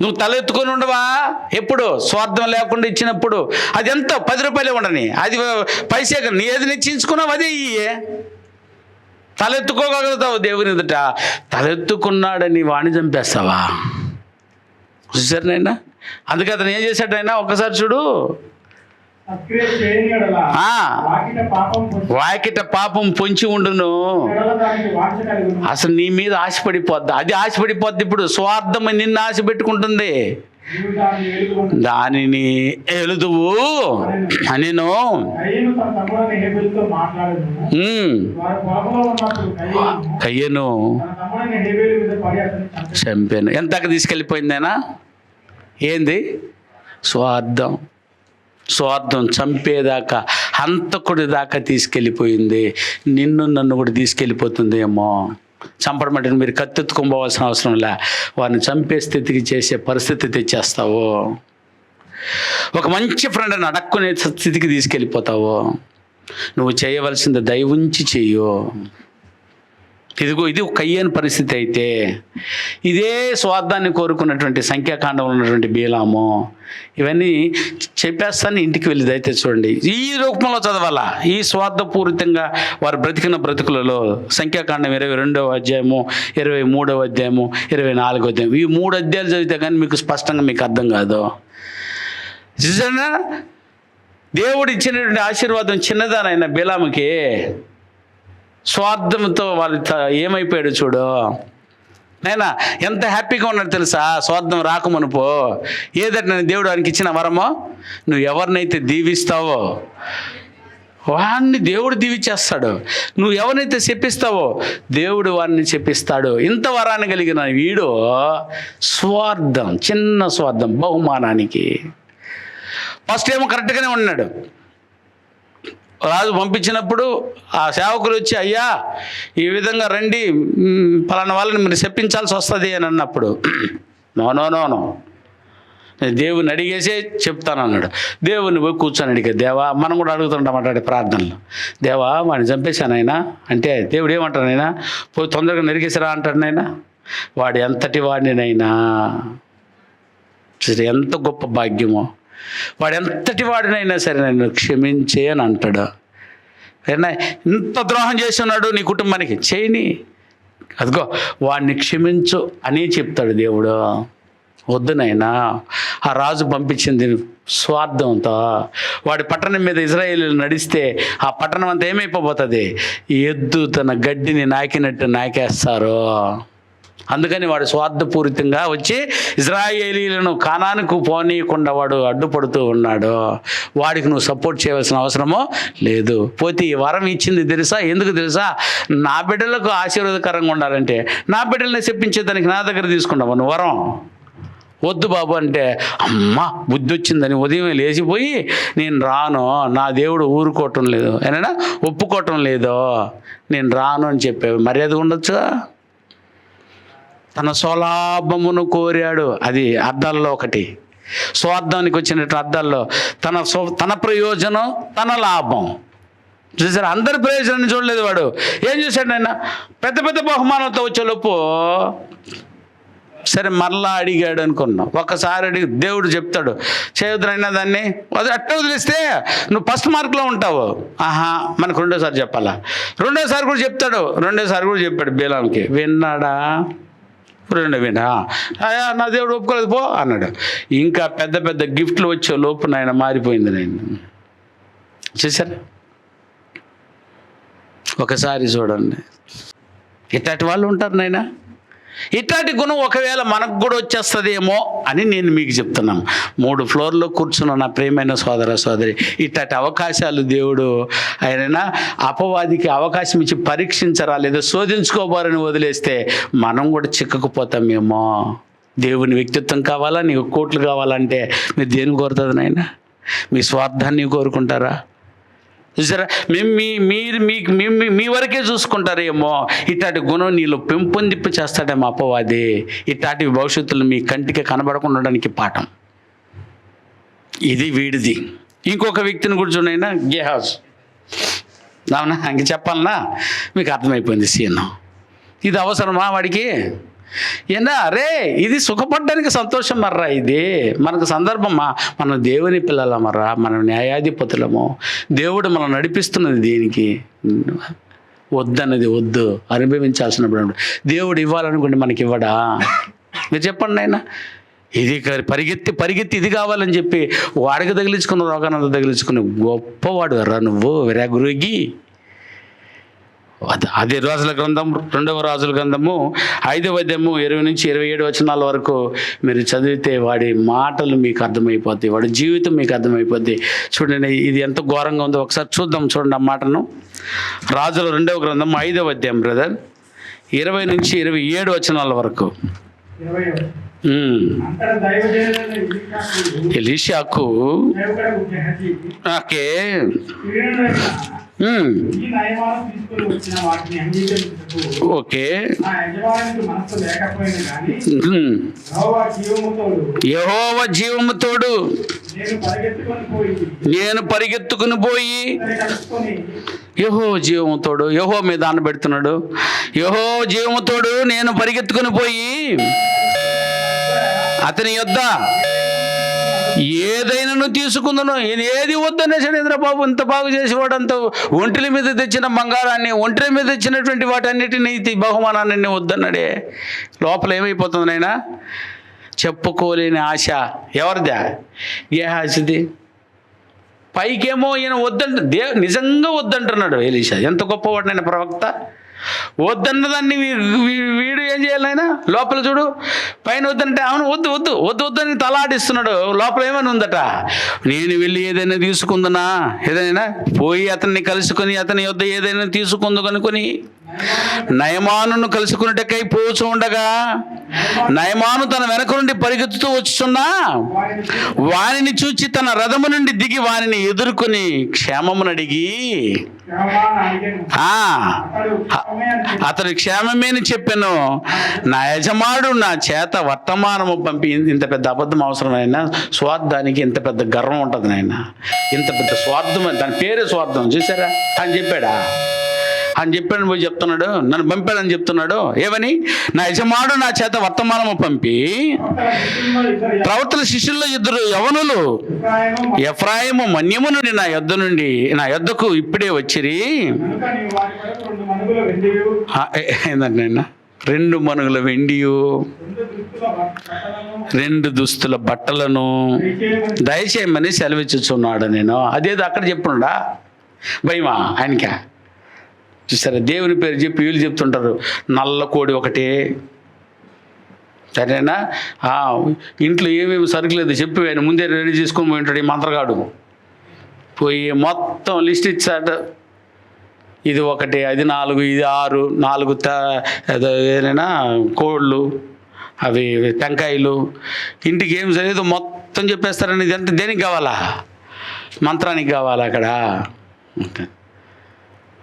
నువ్వు తలెత్తుకొని ఉండవా? ఎప్పుడు స్వార్థం లేకుండా ఇచ్చినప్పుడు అది ఎంత 10 రూపాయలే ఉండని, అది పైసే నీ ఏది నిశ్చయించుకున్నావు అదే ఇయ్యే. తలెత్తుకోగలుగుతావు దేవుని ఎదుట. తలెత్తుకున్నాడని వాణ్ణి చంపేస్తావా? చూసారనైనా. అందుకే అతను ఏం చేశాడు ఆయన? ఒక్కసారి చూడు. వాకిట పాపం పొంచి ఉండును. అసలు నీ మీద ఆశపడిపోద్ది, అది ఆశపడిపోద్ది. ఇప్పుడు స్వార్థం నిన్ను ఆశ పెట్టుకుంటుంది. దానిని ఎలుదువు అనెను. కయ్యను చంపాను. ఎంతకు తీసుకెళ్ళిపోయిందేనా? ఏంది? స్వార్థం. స్వార్థం చంపేదాకా, హంతకుడి దాకా తీసుకెళ్ళిపోయింది. నిన్ను నన్ను కూడా తీసుకెళ్ళిపోతుంది ఏమో. చంపడం అంటే మీరు కత్తెత్తుకొని పోవాల్సిన అవసరం లే, వారిని చంపే స్థితికి చేసే పరిస్థితి తెచ్చేస్తావు. ఒక మంచి ఫ్రెండ్ని అడక్కునే స్థితికి తీసుకెళ్ళిపోతావు. నువ్వు చేయవలసింది దయ ఉంచి చెయ్యు. ఇది కయ్యని పరిస్థితి అయితే, ఇదే స్వార్థాన్ని కోరుకున్నటువంటి సంఖ్యాకాండంలో ఉన్నటువంటి బీలాము, ఇవన్నీ చెప్పేస్తాను. ఇంటికి వెళ్ళి దయచేసి చూడండి, ఈ రూపంలో చదవాలా. ఈ స్వార్థపూరితంగా వారు బ్రతికిన బ్రతుకులలో సంఖ్యాకాండం 22వ అధ్యాయము, 23వ అధ్యాయము, 24వ అధ్యాయం, ఈ 3 అధ్యాయాలు చదివితే కానీ మీకు స్పష్టంగా మీకు అర్థం కాదు. నిజంగా దేవుడు ఇచ్చినటువంటి ఆశీర్వాదం చిన్నదానైన బీలాముకి స్వార్థంతో వాళ్ళు ఏమైపోయాడు చూడు. నైనా ఎంత హ్యాపీగా ఉన్నాడు తెలుసా? స్వార్థం రాకమునుపో ఏదంటే దేవుడు వానికి ఇచ్చిన వరమో, నువ్వు ఎవరినైతే దీవిస్తావో వాడిని దేవుడు దీవించేస్తాడు. నువ్వు ఎవరినైతే చెప్పిస్తావో దేవుడు వాడిని చెప్పిస్తాడు. ఇంత వరాన్ని కలిగిన వీడు స్వార్థం, చిన్న స్వార్థం, బహుమానానికి. ఫస్ట్ ఏమో కరెక్ట్గానే ఉన్నాడు. రాజు పంపించినప్పుడు ఆ సేవకులు వచ్చి, అయ్యా ఈ విధంగా రండి, పలానా వాళ్ళని మీరు చెప్పించాల్సి వస్తుంది అని అన్నప్పుడు, నో నేను దేవుని అడిగేసే చెప్తాను అన్నాడు. దేవుని పోయి కూర్చొని అడిగా, దేవా, మనం కూడా అడుగుతుంటాం అట్లాంటి ప్రార్థనలు, దేవా వాడిని చంపేశాను ఆయన అంటే దేవుడు ఏమంటాడు? ఆయన పోయి తొందరగా నరికేసిరా అంటాడు. నాయన వాడు ఎంతటి వాడినైనా, ఎంత గొప్ప భాగ్యమో, వాడు ఎంతటి వాడినైనా సరే నన్ను క్షమించే అని అంటాడు. ఇంత ద్రోహం చేసి ఉన్నాడు నీ కుటుంబానికి, చేయని, అదిగో వాడిని క్షమించు అని చెప్తాడు దేవుడు. వద్దు నాయనా, ఆ రాజు పంపించింది స్వార్థంతో. వాడి పట్టణం మీద ఇజ్రాయేలీలు నడిస్తే ఆ పట్టణం అంతా ఏమైపోతుంది? ఎద్దు తన గడ్డిని నాకినట్టు నాకేస్తారు. అందుకని వాడు స్వార్థపూరితంగా వచ్చి ఇజ్రాయేలీలను కానానుకు పోనీయకుండా వాడు అడ్డుపడుతూ ఉన్నాడు. వాడికి నువ్వు సపోర్ట్ చేయవలసిన అవసరమో లేదు. పోతే ఈ వరం ఇచ్చింది తెలుసా? ఎందుకు తెలుసా? నా బిడ్డలకు ఆశీర్వాదకరంగా ఉండాలంటే నా బిడ్డల్ని చెప్పించేదానికి నా దగ్గర తీసుకున్నావు నువ్వు వరం. వద్దు బాబు అంటే, అమ్మా బుద్ధి వచ్చిందని ఉదయం లేచిపోయి నేను రాను, నా దేవుడు ఊరుకోవటం లేదు, ఏమైనా ఒప్పుకోవటం లేదో, నేను రాను అని చెప్పే మర్యాద ఉండొచ్చుగా. తన స్వలాభమును కోరాడు. అది అర్థాల్లో ఒకటి. స్వార్థానికి వచ్చినట్టు అర్థాల్లో తన ప్రయోజనం, తన లాభం. చూసారు, అందరి ప్రయోజనాన్ని చూడలేదు వాడు. ఏం చూశాడు ఆయన? పెద్ద పెద్ద బహుమానంతో వచ్చేలోపు సరే మరలా అడిగాడు అనుకున్నాం. ఒక్కసారి అడిగి దేవుడు చెప్తాడు, చేయొద్దునైనా దాన్ని అది అట్ట వదిలేస్తే నువ్వు ఫస్ట్ మార్కులో ఉంటావు. మనకు రెండోసారి చెప్పాలా? రెండోసారి కూడా చెప్తాడు. రెండోసారి కూడా చెప్పాడు బీలాంకి. విన్నాడా? విన్నా, నా దేవుడు ఒప్పుకోలేదు పో అన్నాడు. ఇంకా పెద్ద పెద్ద గిఫ్ట్లు వచ్చే లోపు నాయన మారిపోయింది. నేను చూసారా? ఒకసారి చూడండి, ఇట్లాంటి వాళ్ళు ఉంటారు నాయన. ఇట్లాంటి గుణం ఒకవేళ మనకు కూడా వచ్చేస్తుందేమో అని నేను మీకు చెప్తున్నాను. 3 ఫ్లోర్లో కూర్చున్న నా ప్రియమైన సోదర సోదరి, ఇట్లాంటి అవకాశాలు దేవుడు ఆయన అపవాదికి అవకాశం ఇచ్చి పరీక్షించరా లేదా శోధించుకోబారని వదిలేస్తే మనం కూడా చిక్కకపోతామేమో. దేవుని వ్యక్తిత్వం కావాలా, నీకు కోట్లు కావాలంటే మీరు దేని కోరుతుంది నాయన? మీ స్వార్థాన్ని కోరుకుంటారా? చూసారా, మీ వరకే చూసుకుంటారేమో. ఇట్లాంటి గుణం నీలో పెంపొందింపు చేస్తాడేమో అపవాది. ఇట్లాంటి భవిష్యత్తులో మీ కంటికి కనబడకుండా ఉండడానికి పాఠం ఇది వీడిది. ఇంకొక వ్యక్తిని కూడా చూడైనా గేహాజ్, అవునా? ఇంక చెప్పాలన్నా మీకు అర్థమైపోయింది సీన్. ఇది అవసరమా వాడికి? ఏనా రే, ఇది సుఖపడ్డానికి సంతోషం మర్రా, ఇది మనకు సందర్భమా? మనం దేవుని పిల్లల మర్రా, మనం న్యాయాధిపతులము. దేవుడు మనం నడిపిస్తున్నది దేనికి? వద్దన్నది వద్దు, అనుభవించాల్సినప్పుడు. దేవుడు ఇవ్వాలనుకుంటే మనకి ఇవ్వడా? మీరు చెప్పండి ఆయన. ఇది పరిగెత్తి ఇది కావాలని చెప్పి వాడికి తగిలించుకున్న రోగానంత తగిలించుకుని గొప్పవాడు రా నువ్వు విరాగురుగి. అది రాజుల గ్రంథం, 2వ రాజుల గ్రంథము 5వ అధ్యాయము 20 నుంచి 27 వచనాల వరకు మీరు చదివితే వాడి మాటలు మీకు అర్థమైపోతాయి, వాడి జీవితం మీకు అర్థమైపోద్ది. చూడండి ఇది ఎంత ఘోరంగా ఉందో ఒకసారి చూద్దాం. చూడండి ఆ మాటను. రాజుల 2వ గ్రంథం 5వ అధ్యాయం బ్రదర్ 20 నుంచి 27 వచనాల వరకు. ఎలీషాకు ఓకే ఓకే యెహోవా జీవము తోడు నేను పరిగెత్తుకుని పోయి యెహోవా జీవము తోడు, యెహోవా మీద ఆనబెడుతున్నాడు. యెహోవా జీవము తోడు నేను పరిగెత్తుకుని పోయి అతని యొద్ద ఏదైనా తీసుకుందును. ఈయన ఏది వద్దనేసాడు. ఇంద్రబాబు ఇంత బాగు చేసేవాడు, అంత ఒంటిల మీద తెచ్చిన బంగారాన్ని, ఒంటిల మీద తెచ్చినటువంటి వాటన్నిటిని, బహుమానాన్ని వద్దన్నాడే. లోపల ఏమైపోతుంది నాయనా? చెప్పుకోలేని ఆశ. ఎవరిదా? ఏ ఆశది? పైకేమో ఈయన వద్దంట, నిజంగా వద్దంటున్నాడు ఎలీషా. ఎంత గొప్పవాడు నేను ప్రవక్త. వద్దన్న దాన్ని వీడు ఏం చేయాలి ఆయన? లోపల చూడు, పైన వద్దంటే అవును వద్దు వద్దు వద్దు వద్దని తలాడిస్తున్నాడు. లోపల ఏమైనా ఉందట, నేను వెళ్ళి ఏదైనా తీసుకుందనా, ఏదైనా పోయి అతన్ని కలుసుకొని అతని యొద్ద ఏదైనా తీసుకుందు కనుకొని నయమానును కలుసుకున్నట్టకై పోచు ఉండగా నయమాను తన వెనక నుండి పరిగెత్తుతూ వచ్చుచున్నా వానిని చూచి తన రథము నుండి దిగి వానిని ఎదుర్కొని క్షేమమును అడిగి అతడు క్షేమమేని చెప్పాను. నా యజమానుడు నా చేత వర్తమానము పంపి. ఇంత పెద్ద అబద్ధం అవసరమైనా స్వార్థానికి ఇంత పెద్ద గర్వం ఉంటుంది నాయన. ఇంత పెద్ద స్వార్థం, దాని పేరే స్వార్థం. చూసారా? అని చెప్పాడా? అని చెప్పాడు పోయి చెప్తున్నాడు, నన్ను పంపాడని చెప్తున్నాడు. ఏమని? నా యజమానుడు నా చేత వర్తమానము పంపి. ప్రవక్తల శిష్యుల్లో 2 యవనులు ఎఫ్రాయిము మన్యము నుండి నా యొద్దకు ఇప్పుడే వచ్చిరి. ఏంటంటే 2 మనుగుల వెండియు 2 దుస్తుల బట్టలను దయచేయమని సెలవిచ్చుచున్నాడు. నేను అదేదో అక్కడ చెప్పుడా భయమా ఆయనకా? చూసారా? దేవుని పేరు చెప్పి వీళ్ళు చెప్తుంటారు నల్ల కోడి ఒకటే, సరేనా? ఇంట్లో ఏమేమి సరుకులేదు చెప్పి ఆయన ముందే రెడీ చేసుకొని పోయి ఉంటాడు ఈ మంత్రగాడు. పోయి మొత్తం లిస్ట్ ఇచ్చాడు. ఇది 1, అది 4, ఇది 6, 4 ఏదైనా కోళ్ళు, అవి టెంకాయలు, ఇంటికి ఏం సరిగ్గా మొత్తం చెప్పేస్తారని. ఇదంతా దేనికి కావాలా? మంత్రానికి కావాలా? అక్కడ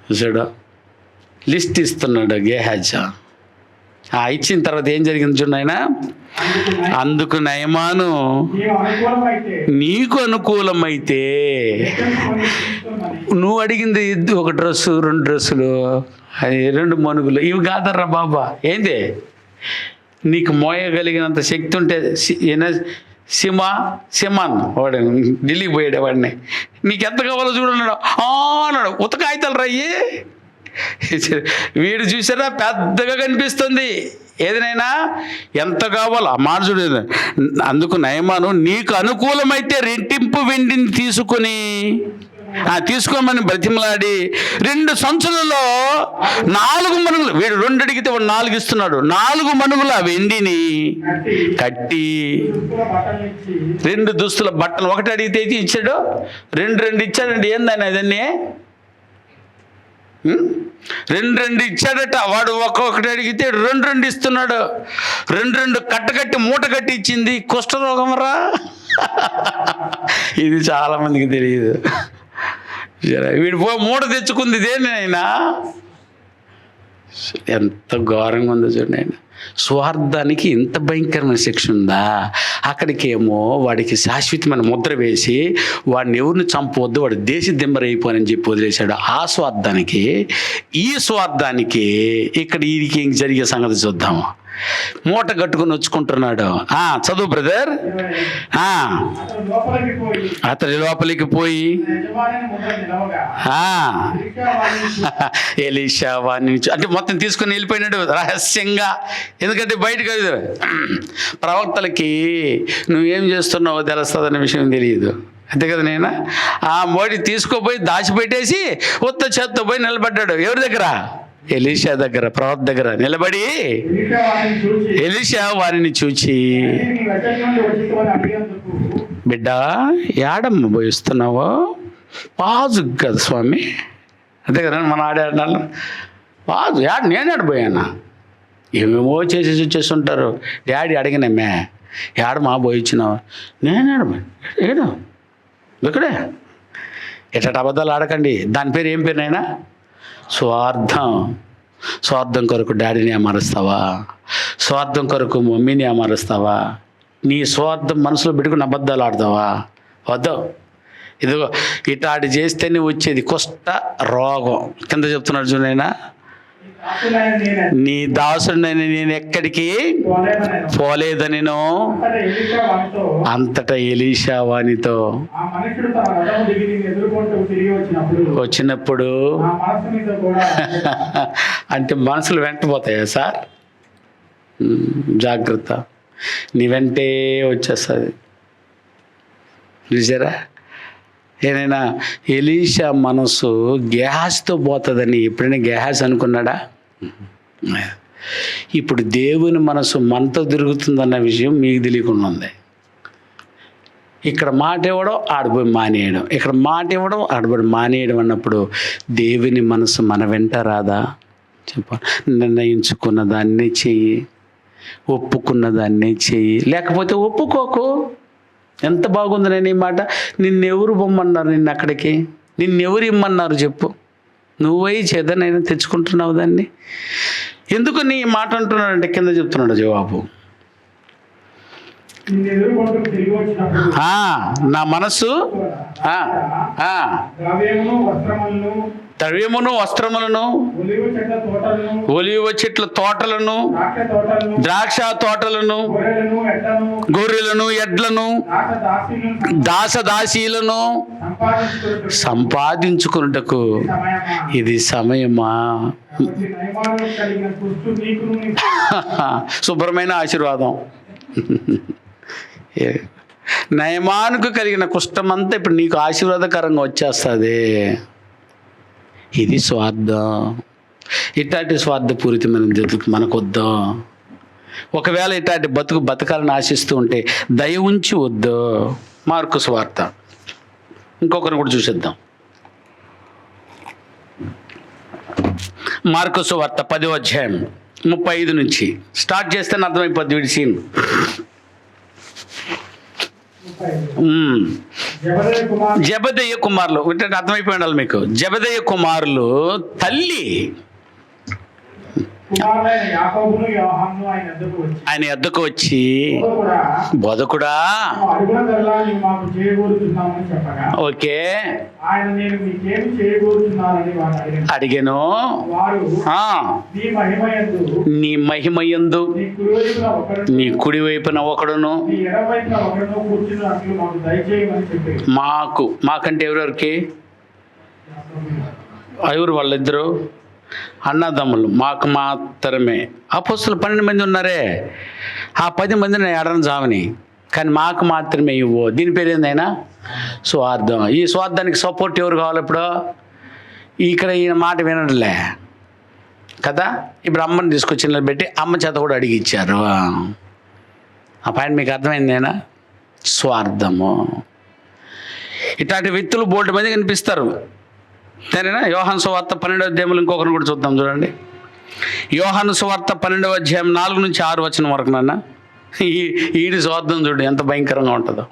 చూసాడు లిస్ట్ ఇస్తున్నాడు గేహాజా. ఇచ్చిన తర్వాత ఏం జరిగింది చూడండి ఆయన. అందుకు నయమాను నీకు అనుకూలమైతే నువ్వు అడిగింది 1 డ్రెస్సు 2 డ్రెస్సులు, అది 2 మనుగులు, ఇవి కాదర్రా బాబా. ఏంది? నీకు మోయగలిగినంత శక్తి ఉంటే సిమాన్ వాడు ఢిల్లీకి పోయాడు, వాడిని నీకు ఎంత కావాలో చూడన్నాడు. అన్నాడు. ఉతకాయితలు రయ్యి. వీడు చూసారా పెద్దగా కనిపిస్తుంది. ఏదైనా ఎంత కావాలో ఆ మాట చూడేది. అందుకు నయమాను నీకు అనుకూలమైతే రెట్టింపు వెండిని తీసుకోమని బ్రతిమలాడి 2 సంచులలో 4 మనుగులు, వీడు 2 అడిగితే వాడు 4 ఇస్తున్నాడు, 4 మనుగుల వెండిని కట్టి 2 దుస్తుల బట్టలు. 1 అడిగితే ఇచ్చాడు, 2 ఇచ్చాడండి. ఏందని అదన్నీ 2 ఇచ్చాడట. వాడు 1 అడిగితే 2 ఇస్తున్నాడు. 2 కట్టకట్టి మూట కట్టి ఇచ్చింది. కుష్ఠరోగం రా. ఇది చాలా మందికి తెలియదు. వీడు మూట తెచ్చుకుంది దేనైనా. ఎంత ఘోరంగా ఉందో చూడండి ఆయన. స్వార్థానికి ఇంత భయంకరమైన శిక్ష ఉందా? అక్కడికేమో వాడికి శాశ్వతమైన ముద్ర వేసి వాడిని ఎవరిని చంపవద్దు, వాడు దేశ దిమ్మరైపోనని చెప్పి వదిలేశాడు. ఆ స్వార్థానికి ఈ స్వార్థానికి ఇక్కడ వీడికి ఏం జరిగే సంగతి చూద్దాము. మూట కట్టుకుని వచ్చుకుంటున్నాడు. చదువు బ్రదర్. అతడి లోపలికి పోయి ఎలీషా వాడిని అంటే మొత్తం తీసుకుని వెళ్ళిపోయినాడు రహస్యంగా. ఎందుకంటే బయటకు ప్రవక్తలకి నువ్వేం చేస్తున్నావో తెలుస్తుందనే విషయం తెలియదు. అంతే కదా నేను. మోడీ తీసుకోపోయి దాచిపెట్టేసి ఉత్త చేత్తో పోయి నిలబడ్డాడు. ఎవరి దగ్గర? ఎలీషా దగ్గర, ప్రవక్త దగ్గర నిలబడి ఎలీషా వారిని చూచి, బిడ్డ ఏడమ్మ పోయిస్తున్నావో? పాజు కదా స్వామి, అంతే కదా మన ఆడాడు. పాజు నేను ఆడిపోయానా? ఏమేమో చేసేసి వచ్చేస్తుంటారు. డాడీ అడిగినమ్మే, ఏడమా పోయిచ్చినావు? నేను ఏడు ఇక్కడే. ఎట్ట అబద్ధాలు ఆడకండి. దాని పేరు ఏం పేరు నైనా? స్వార్థం. స్వార్థం కొరకు డాడీని అమరుస్తావా? స్వార్థం కొరకు మమ్మీని అమరుస్తావా? నీ స్వార్థం మనసులో పెట్టుకుని అబద్ధాలు ఆడతావా? వద్దు. ఇదిగో ఇటాటి చేస్తేనే వచ్చేది కుష్ట రోగం. కింద చెప్తున్నాడు చూడైనా, నీ దాసుడినైనా నేను ఎక్కడికి పోలేదనిను. అంతటా ఎలీషా వానితో వచ్చినప్పుడు అంటే మనసులు వెంటపోతాయా సార్? జాగ్రత్త, నీ వెంటే వచ్చేస్తుంది. చూసారా? ఏదైనా ఎలీషా మనసు గ్యాస్తో పోతుందని ఎప్పుడైనా గ్యాస్ అనుకున్నాడా? ఇప్పుడు దేవుని మనసు మనతో తిరుగుతుందన్న విషయం మీకు తెలియకుండా ఉంది. ఇక్కడ మాట ఇవ్వడం, ఆడబోయి మానేయడం, ఇక్కడ మాట ఇవ్వడం, ఆడబడి మానేయడం అన్నప్పుడు దేవుని మనసు మన వెంట రాదా? చెప్ప. నిర్ణయించుకున్న దాన్నే చెయ్యి, ఒప్పుకున్న దాన్నే చెయ్యి, లేకపోతే ఒప్పుకోకు. ఎంత బాగుంది నేను ఈ మాట. నిన్నెవరు బొమ్మన్నారు? నిన్ను అక్కడికి నిన్నెవరు ఇమ్మన్నారు చెప్పు? నువ్వై చేదనైనా తెచ్చుకుంటున్నావు దాన్ని. ఎందుకు నీ మాట అంటున్నాడంటే కింద చెప్తున్నాడు జవాబు. నా మనసు ద్రవ్యమును వస్త్రములను, ఒలివ చెట్ల తోటలను, ద్రాక్ష తోటలను, గొర్రెలను, ఎడ్లను, దాసదాసీలను సంపాదించుకున్నటకు ఇది సమయమా? శుభ్రమైన ఆశీర్వాదం. నయమానుకు కలిగిన కుష్టమంతా ఇప్పుడు నీకు ఆశీర్వాదకరంగా వచ్చేస్తుంది. ఇది స్వార్థం. ఇట్లాంటి స్వార్థపూరితమైన బ్రతుకు మనకొద్దు. ఒకవేళ ఇట్లాంటి బతకాలని ఆశిస్తూ ఉంటే దయ ఉంచి వద్దు. మార్కు సువార్త ఇంకొకరిని కూడా చూసేద్దాం. మార్కు సువార్త 10వ అధ్యాయం 35 నుంచి స్టార్ట్ చేస్తే అర్థమైపోద్ది వీడి సీన్. జబదయ్య కుమారులు అంటే అర్థమైపోయి ఉండాలి మీకు. జబదయ్య కుమారులు తల్లి ఆయన ఎద్దకు వచ్చి, బోధకుడా, ఓకే అడిగాను, నీ మహిమయందు నీ కుడి వైపున ఒకడును, మాకంటే ఎవరెవరికి? ఎవరు వాళ్ళిద్దరు? అన్నదమ్ములు. మాకు మాత్రమే. అపోస్తలు 12 మంది ఉన్నారే, ఆ 10 మందిని ఎడని జావని, కానీ మాకు మాత్రమే ఇవ్వు. దీని పేరు ఏందైనా? స్వార్థం. ఈ స్వార్థానికి సపోర్ట్ ఎవరు కావాలి? ఇప్పుడు ఇక్కడ ఈయన మాట వినట్లే కదా. ఇప్పుడు అమ్మని తీసుకొచ్చి నిలబెట్టి అమ్మ చేత కూడా అడిగి ఇచ్చారు. ఆ పాయింట్ మీకు అర్థమైందేనా? స్వార్థము. ఇట్లాంటి వ్యక్తులు బోల్డ్ మంది కనిపిస్తారు. సరేనా? యోహాను సువార్త 12వ అధ్యాయంలో ఇంకొకరిని కూడా చూద్దాం. చూడండి, యోహాను సువార్త 12వ అధ్యాయం 4 నుంచి 6 వచనం వరకు. నాన్న ఈడి స్వార్థం చూడు ఎంత భయంకరంగా ఉంటుందో.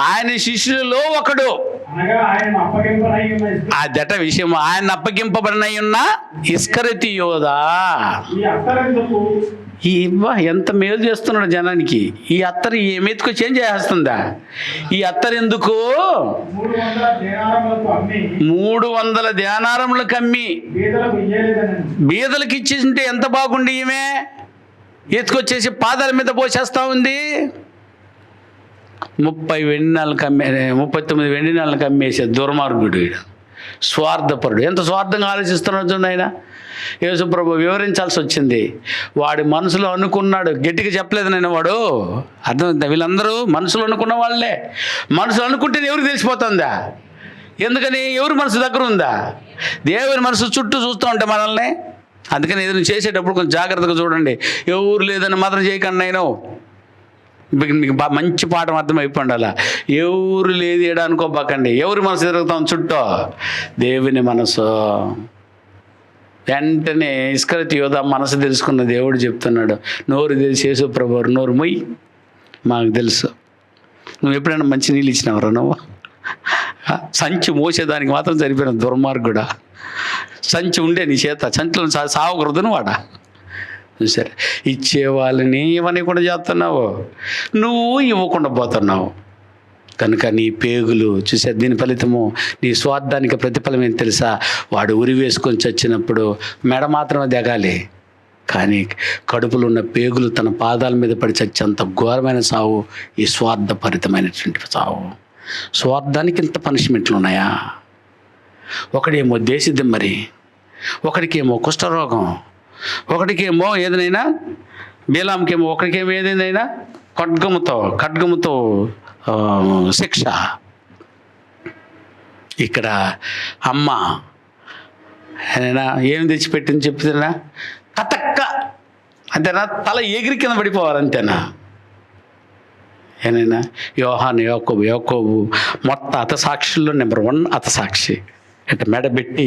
ఆయన శిష్యులలో ఒకడు, అదట విషయం, ఆయన అప్పగింపబడినై ఉన్న ఇస్కరియోతు యోధా. ఎంత మేలు చేస్తున్నాడు జనానికి. ఈ అత్తరు ఏమెత్తుకు చేంజ్ చేస్తుందా? ఈ అత్తరు ఎందుకు 300 దేనారములకు అమ్మి బీదలకు ఇచ్చేసింటే ఎంత బాగుండి, ఈమె ఎత్తుకొచ్చేసి పాదాల మీద పోసేస్తా ఉంది. 30 వెండి నాళ్ళకి 39 వెండి నాళ్ళకి అమ్మేసే దుర్మార్గుడు వీడు, స్వార్థపరుడు. ఎంత స్వార్థంగా ఆలోచిస్తున్నాడు చూడండి. ఆయన యేసుప్రభు వివరించాల్సి వచ్చింది. వాడి మనసులో అనుకున్నాడు, గట్టిగా చెప్పలేదు నేను. వాడు అర్థం, వీళ్ళందరూ మనసులో అనుకున్న వాళ్ళే. మనసులో అనుకుంటే ఎవరికి తెలిసిపోతుందా? ఎందుకని? ఎవరి మనసు దగ్గర ఉందా? దేవుని మనసు చుట్టూ చూస్తూ ఉంటే మనల్ని. అందుకని ఏదైనా చేసేటప్పుడు కొంచెం జాగ్రత్తగా చూడండి. ఎవరు లేదని మాత్రం చేయకండి. నేను మీకు మంచి పాఠం అర్థమైపోండి. అలా ఎవరు లేదు ఏడా అనుకోబాకండి. ఎవరి మనసు తిరుగుతాం చుట్టూ? దేవుని మనసు. వెంటనే ఇస్కరియోతు యోధ మనసు తెలుసుకున్న దేవుడు చెప్తున్నాడు, నోరు తెలిసి యేసు ప్రభువు నోరు మొయ్యి, మాకు తెలుసు. నువ్వు ఎప్పుడైనా మంచి నీళ్ళు ఇచ్చినావురా? నువ్వు సంచి మోసేదానికి మాత్రం సరిపోయిన దుర్మార్గుడా. సంచి ఉండే నీ చేత, సంచిలో సావకూడదు వాడా. సరే, ఇచ్చేవాళ్ళని ఇవ్వనివ్వకుండా చేస్తున్నావు, నువ్వు ఇవ్వకుండా పోతున్నావు. కనుక నీ పేగులు చూసే దీని ఫలితము, నీ స్వార్థానికి ప్రతిఫలం ఏంటి తెలుసా? వాడు ఉరి వేసుకొని చచ్చినప్పుడు మెడ మాత్రమే దిగాలి, కానీ కడుపులో ఉన్న పేగులు తన పాదాల మీద పడి చచ్చేంత ఘోరమైన సావు ఈ స్వార్థభరితమైనటువంటి సావు. స్వార్థానికి ఇంత పనిష్మెంట్లు ఉన్నాయా? ఒకడేమో దేశదిమ్మరి, ఒకడికేమో కుష్ఠరోగం, ఒకడికేమో ఏదైనా బీలాంకేమో, ఒకడికేమో ఏదైనా ఖడ్గముతో శిక్ష. ఇక్కడ అమ్మ ఏమి తెచ్చిపెట్టింది చెప్తున్నా? కతక్క అంతేనా? తల ఎగిరి కింద పడిపోవాలి అంతేనా? ఏనైనా యోహాను, యాకోబు మొత్తం హతసాక్షుల్లో నెంబర్ 1 హతసాక్షి. అంటే మెడబెట్టి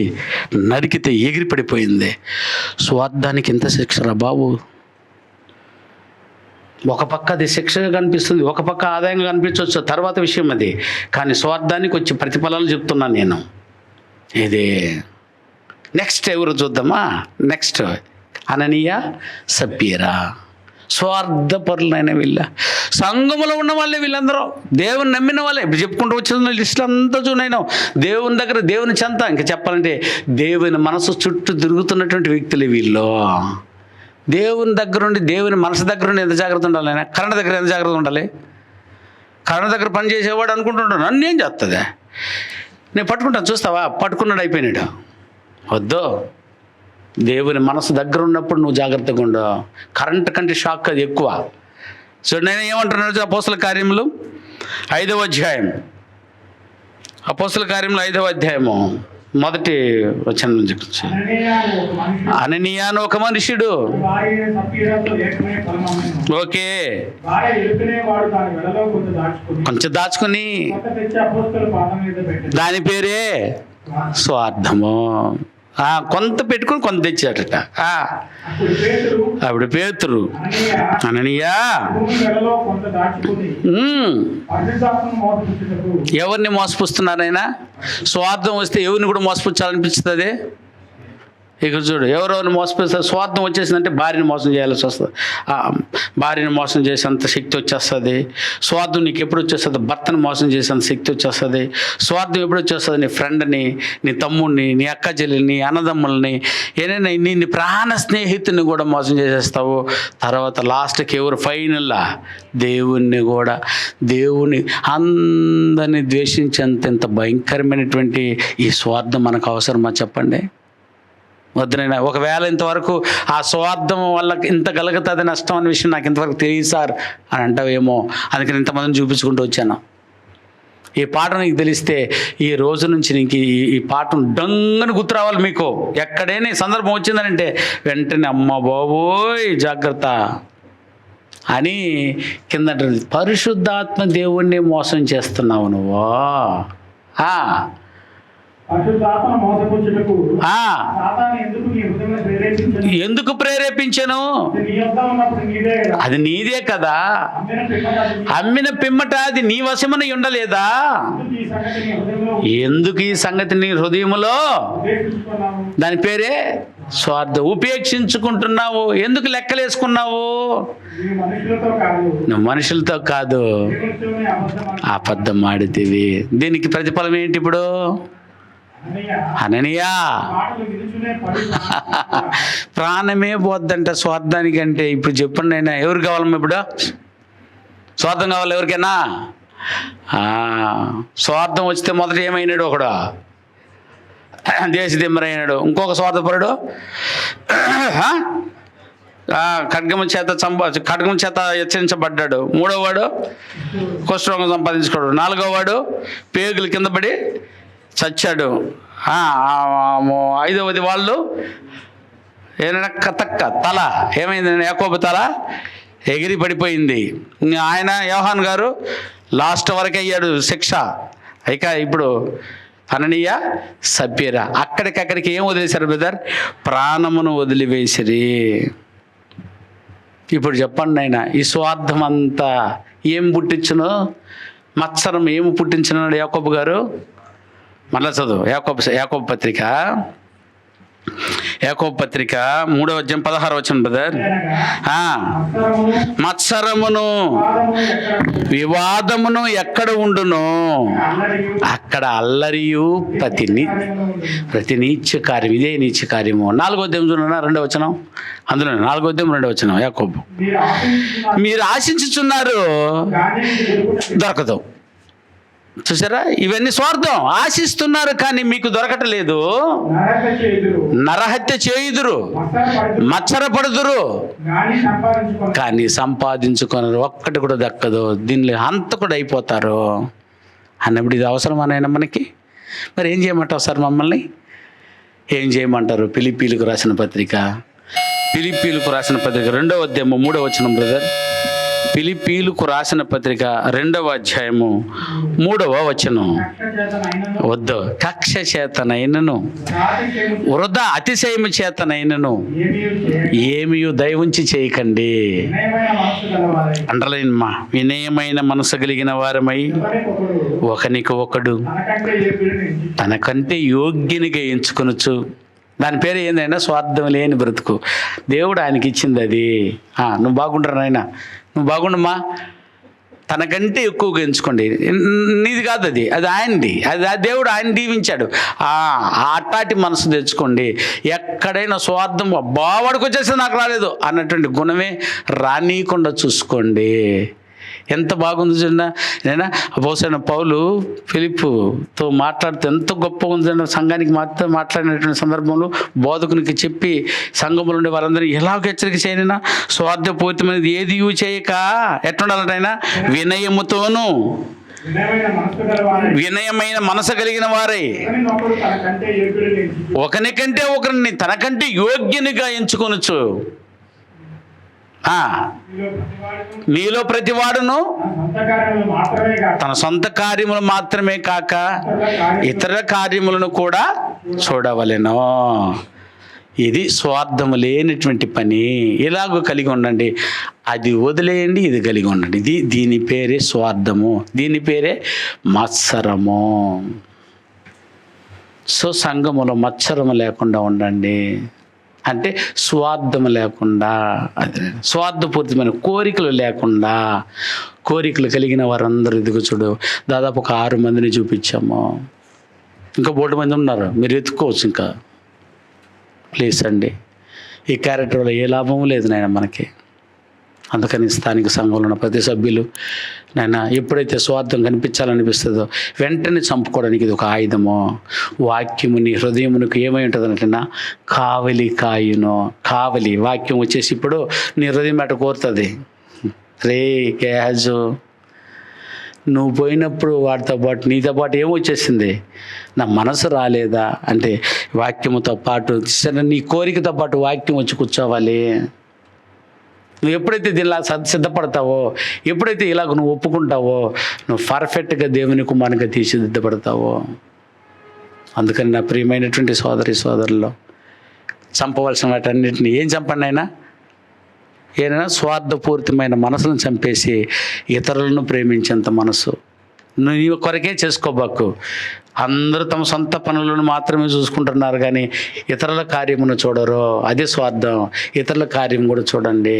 నరికితే ఎగిరి పడిపోయింది. స్వార్థానికి ఎంత శిక్షరా బాబు! ఒక పక్క అది శిక్షగా కనిపిస్తుంది, ఒక పక్క ఆదాయంగా కనిపించవచ్చు, తర్వాత విషయం అది. కానీ స్వార్థానికి వచ్చి ప్రతిఫలాలు చెప్తున్నాను నేను. ఇది నెక్స్ట్ ఎవరు చూద్దామా? నెక్స్ట్ అననీయ, సప్పీరా. స్వార్థపరులైన వీళ్ళ సంఘములో ఉన్న వాళ్ళే వీళ్ళందరూ, దేవుని నమ్మిన వాళ్ళే. ఇప్పుడు చెప్పుకుంటూ వచ్చిన లిస్టులు అంతా చూనైనా దేవుని దగ్గర, దేవుని చెంత, ఇంకా చెప్పాలంటే దేవుని మనసు చుట్టూ తిరుగుతున్నటువంటి వ్యక్తులే వీళ్ళు. దేవుని దగ్గర ఉండి, దేవుని మనసు దగ్గర ఉండి ఎంత జాగ్రత్త ఉండాలి? ఆయన కరెంట్ దగ్గర ఎంత జాగ్రత్త ఉండాలి? కరెంట్ దగ్గర పని చేసేవాడు అనుకుంటుంటాడు నన్నేం చేస్తుంది, నేను పట్టుకుంటాను చూస్తావా, పట్టుకున్నాడు అయిపోయినాడు. వద్దు, దేవుని మనసు దగ్గర ఉన్నప్పుడు నువ్వు జాగ్రత్తగా ఉండు. కరెంట్ కంటే షాక్ అది ఎక్కువ. సో నేను ఏమంటున్నాను? అపోస్తల కార్యములు 5వ అధ్యాయం, అపోస్తల కార్యములు 5వ అధ్యాయము 1వ వచనం నుంచి. అననీయ అని ఒక మనుషుడు, ఓకే, కొంచెం దాచుకుని, దాని పేరే స్వార్థము. కొంత పెట్టుకుని కొంత తెచ్చాడట. అప్పుడు పేతురు, అననీయా, ఎవరిని మోసపుస్తున్నారైనా? స్వార్థం వస్తే ఎవరిని కూడా మోసపుచ్చాలనిపిస్తుంది. ఇక్కడ చూడు, ఎవరెవరిని మోసపోతే స్వార్థం వచ్చేసిందంటే భార్యని మోసం చేయాల్సి వస్తుంది. భార్యని మోసం చేసేంత శక్తి వచ్చేస్తుంది. స్వార్థం నీకు ఎప్పుడు వచ్చేస్తుంది? భర్తను మోసం చేసేంత శక్తి వచ్చేస్తుంది. స్వార్థం ఎప్పుడు వచ్చేస్తుంది? నీ ఫ్రెండ్ని, నీ తమ్ముడిని, నీ అక్క చెల్లెల్ని, అన్నదమ్ముల్ని, ఏదైనా నీ ప్రాణ స్నేహితుని కూడా మోసం చేసేస్తావు. తర్వాత లాస్ట్కి ఎవరు? ఫైనల్లా దేవుణ్ణి కూడా. దేవుని అందరినీ ద్వేషించేంత ఇంత భయంకరమైనటువంటి ఈ స్వార్థం మనకు అవసరమా చెప్పండి? వద్దునైనా. ఒకవేళ ఇంతవరకు ఆ స్వార్థం వల్ల ఇంత కలుగుతుంది నష్టం అనే విషయం నాకు ఇంతవరకు తెలియదు సార్ అని అంటావేమో, అందుకని ఇంతమందిని చూపించుకుంటూ వచ్చాను. ఈ పాట నీకు తెలిస్తే ఈ రోజు నుంచి నీకు ఈ పాటను డంగని గుర్తురావాలి మీకు. ఎక్కడైనా సందర్భం వచ్చిందనంటే వెంటనే అమ్మ బాబోయ్ జాగ్రత్త అని కింద పరిశుద్ధాత్మ దేవుణ్ణి మోసం చేస్తున్నావు నువ్వు. ఎందుకు ప్రేరేపించను? అది నీదే కదా. అమ్మిన పిమ్మట అది నీ వశమని ఉండలేదా? ఎందుకు ఈ సంగతి నీ హృదయములో? దాని పేరే స్వార్థం. ఉపేక్షించుకుంటున్నావు. ఎందుకు లెక్కలేసుకున్నావు? నువ్వు మనుషులతో కాదు, అబద్ధం ఆడితేవి. దీనికి ప్రతిఫలం ఏంటి ఇప్పుడు? అననీయా, ప్రాణమే పోద్దంట స్వార్థానికంటే. ఇప్పుడు చెప్పండి అయినా ఎవరు కావాలమ్మా? ఇప్పుడు స్వార్థం కావాలి ఎవరికైనా? స్వార్థం వస్తే మొదట ఏమైనాడు? ఒకడు దేశదిమ్మరైనాడు. ఇంకొక స్వార్థపరుడు ఖడ్గము చేత హెచ్చరించబడ్డాడు. 3వ వాడు కుష్ఠరోగం సంపాదించుకోడు. 4వ వాడు పేగులు కింద పడి చచ్చాడు. ఐదవది వాళ్ళు తక్క తల ఏమైంది, యాకోబు తల ఎగిరి పడిపోయింది. ఆయన యోహాన్ గారు లాస్ట్ వరకు అయ్యాడు శిక్ష. ఇక ఇప్పుడు అననీయ సప్పీరా అక్కడికక్కడికి ఏం వదిలేశారు బ్రదర్? ప్రాణమును వదిలివేసిరి. ఇప్పుడు చెప్పండి ఆయన, ఈ స్వార్థం అంతా ఏం పుట్టించును? మత్సరం ఏమి పుట్టించినాడు యాకోబు గారు? మళ్ళా చదువు యాకోబు పత్రిక 3వ అధ్యాయం 16వ వచనం బ్రదర్. మత్సరమును వివాదమును ఎక్కడ ఉండునో అక్కడ అల్లరియు ప్రతి నీచ కార్యం, ఇదే నీచ కార్యము. 4వ అధ్యాయం చూడన్నా 2వ వచనం, అందులో 4వ అధ్యాయం 2వ వచనం. యాకోబు, మీరు ఆశించుచున్నారు దొరకదు. చూసారా, ఇవన్నీ స్వార్థం. ఆశిస్తున్నారు కానీ మీకు దొరకటలేదు. నరహత్య చేయుదురు, మత్సరపడుదురు కానీ సంపాదించుకున్నారు, ఒక్కటి కూడా దక్కదు. దీనిలో హంతకుడు అయిపోతారు అన్నప్పుడు ఇది అవసరమానైనా మనకి? మరి ఏం చేయమంటారు సార్ మమ్మల్ని? ఏం చేయమంటారు? ఫిలిప్పీలకు రాసిన పత్రిక 2వ అధ్యాయము 3వ వచనం బ్రదర్. ఫిలిప్పీలకు రాసిన పత్రిక 2వ అధ్యాయము 3వ వచనం. వద్దు, కక్ష చేతనైనను వృధా అతిశయము చేతనైనను ఏమీ దయవుంచి చేయకండి. అండర్లైన్ మా, వినయమైన మనసు కలిగిన వారమై ఒకనికి ఒకడు తనకంటే యోగ్యునిగా ఎంచుకొనొచ్చు. దాని పేరు ఏందైనా స్వార్థం లేని బ్రతుకు. దేవుడు ఆయనకి ఇచ్చింది అది. నువ్వు బాగుంటారు నాయన, నువ్వు బాగుండమ్మా, తనకంటే ఎక్కువగా ఎంచుకోండి. నీది కాదు అది, అది ఆయనది. అది దేవుడు ఆయన దీవించాడు. అట్టాటి మనసు తెచ్చుకోండి. ఎక్కడైనా స్వార్థం, వాడికి వచ్చేసి నాకు రాలేదు అన్నటువంటి గుణమే రానీయకుండా చూసుకోండి. ఎంత బాగుంది చూడ. నేనా అపోస్తలుడైన పౌలు ఫిలిప్పుతో మాట్లాడుతూ ఎంత గొప్పగా ఉంది. సంఘానికి మాట్లాడినటువంటి సందర్భంలో బోధకునికి చెప్పి సంఘంలో ఉండే వాళ్ళందరినీ ఎలాగ హెచ్చరిక చేయనైనా స్వార్థపూరితమైనది ఏది చేయక ఎట్లుండాలంటైనా వినయముతోనూ వినయమైన మనసు కలిగిన వారై ఒకరికంటే ఒకరిని తనకంటే యోగ్యునిగా ఎంచుకొనొచ్చు. మీలో ప్రతివాడును తన సొంత కార్యములు మాత్రమే కాక ఇతర కార్యములను కూడా చూడవలెను. ఇది స్వార్థము లేనటువంటి పని. ఇలాగూ కలిగి ఉండండి, అది వదిలేయండి, ఇది కలిగి ఉండండి. దీని పేరే స్వార్థము, దీని పేరే మత్సరము. సో సంఘములో మత్సరము లేకుండా ఉండండి. అంటే స్వార్థము లేకుండా, స్వార్థపూరితమైన కోరికలు లేకుండా. కోరికలు కలిగిన వారందరూ ఇదిగో చూడు, దాదాపు ఒక 6 మందిని చూపించాము. ఇంకా 3 మంది ఉన్నారు, మీరు ఎత్తుకోవచ్చు. ఇంకా ప్లీజ్ అండి, ఈ క్యారెక్టర్ వల్ల ఏ లాభము లేదు నాయన మనకి. అందుకని స్థానిక సంఘంలో ఉన్న ప్రతి సభ్యులు నాయన ఎప్పుడైతే స్వార్థం కనిపించాలనిపిస్తుందో వెంటనే చంపుకోవడానికి ఇది ఒక ఆయుధము. వాక్యము నీ హృదయమునకు ఏమై ఉంటుంది అంటేనా, కావలి కాయును. కావలి వాక్యం వచ్చేసి ఇప్పుడు నీ హృదయం అట కోరుతుంది. రే గేజు, నువ్వు పోయినప్పుడు వాటితో పాటు నీతో పాటు ఏమొచ్చేసింది? నా మనసు రాలేదా అంటే వాక్యముతో పాటు నీ కోరికతో పాటు వాక్యం వచ్చి కూర్చోవాలి. నువ్వు ఎప్పుడైతే దీనిలా సిద్ధపడతావో, ఎప్పుడైతే ఇలాగ నువ్వు ఒప్పుకుంటావో, నువ్వు పర్ఫెక్ట్గా దేవుని కుమారునిగా తీర్చిదిద్దపడతావో. అందుకని నా ప్రియమైనటువంటి సోదరుల్లో చంపవలసిన వాటన్నిటిని ఏం చంపండి అయినా, ఏదైనా స్వార్థపూరితమైన మనసును చంపేసి ఇతరులను ప్రేమించేంత మనసు నీ కొరకే చేసుకోబాకు. అందరూ తమ సొంత పనులను మాత్రమే చూసుకుంటున్నారు కానీ ఇతరుల కార్యమును చూడరు. అదే స్వార్థం. ఇతరుల కార్యం కూడా చూడండి.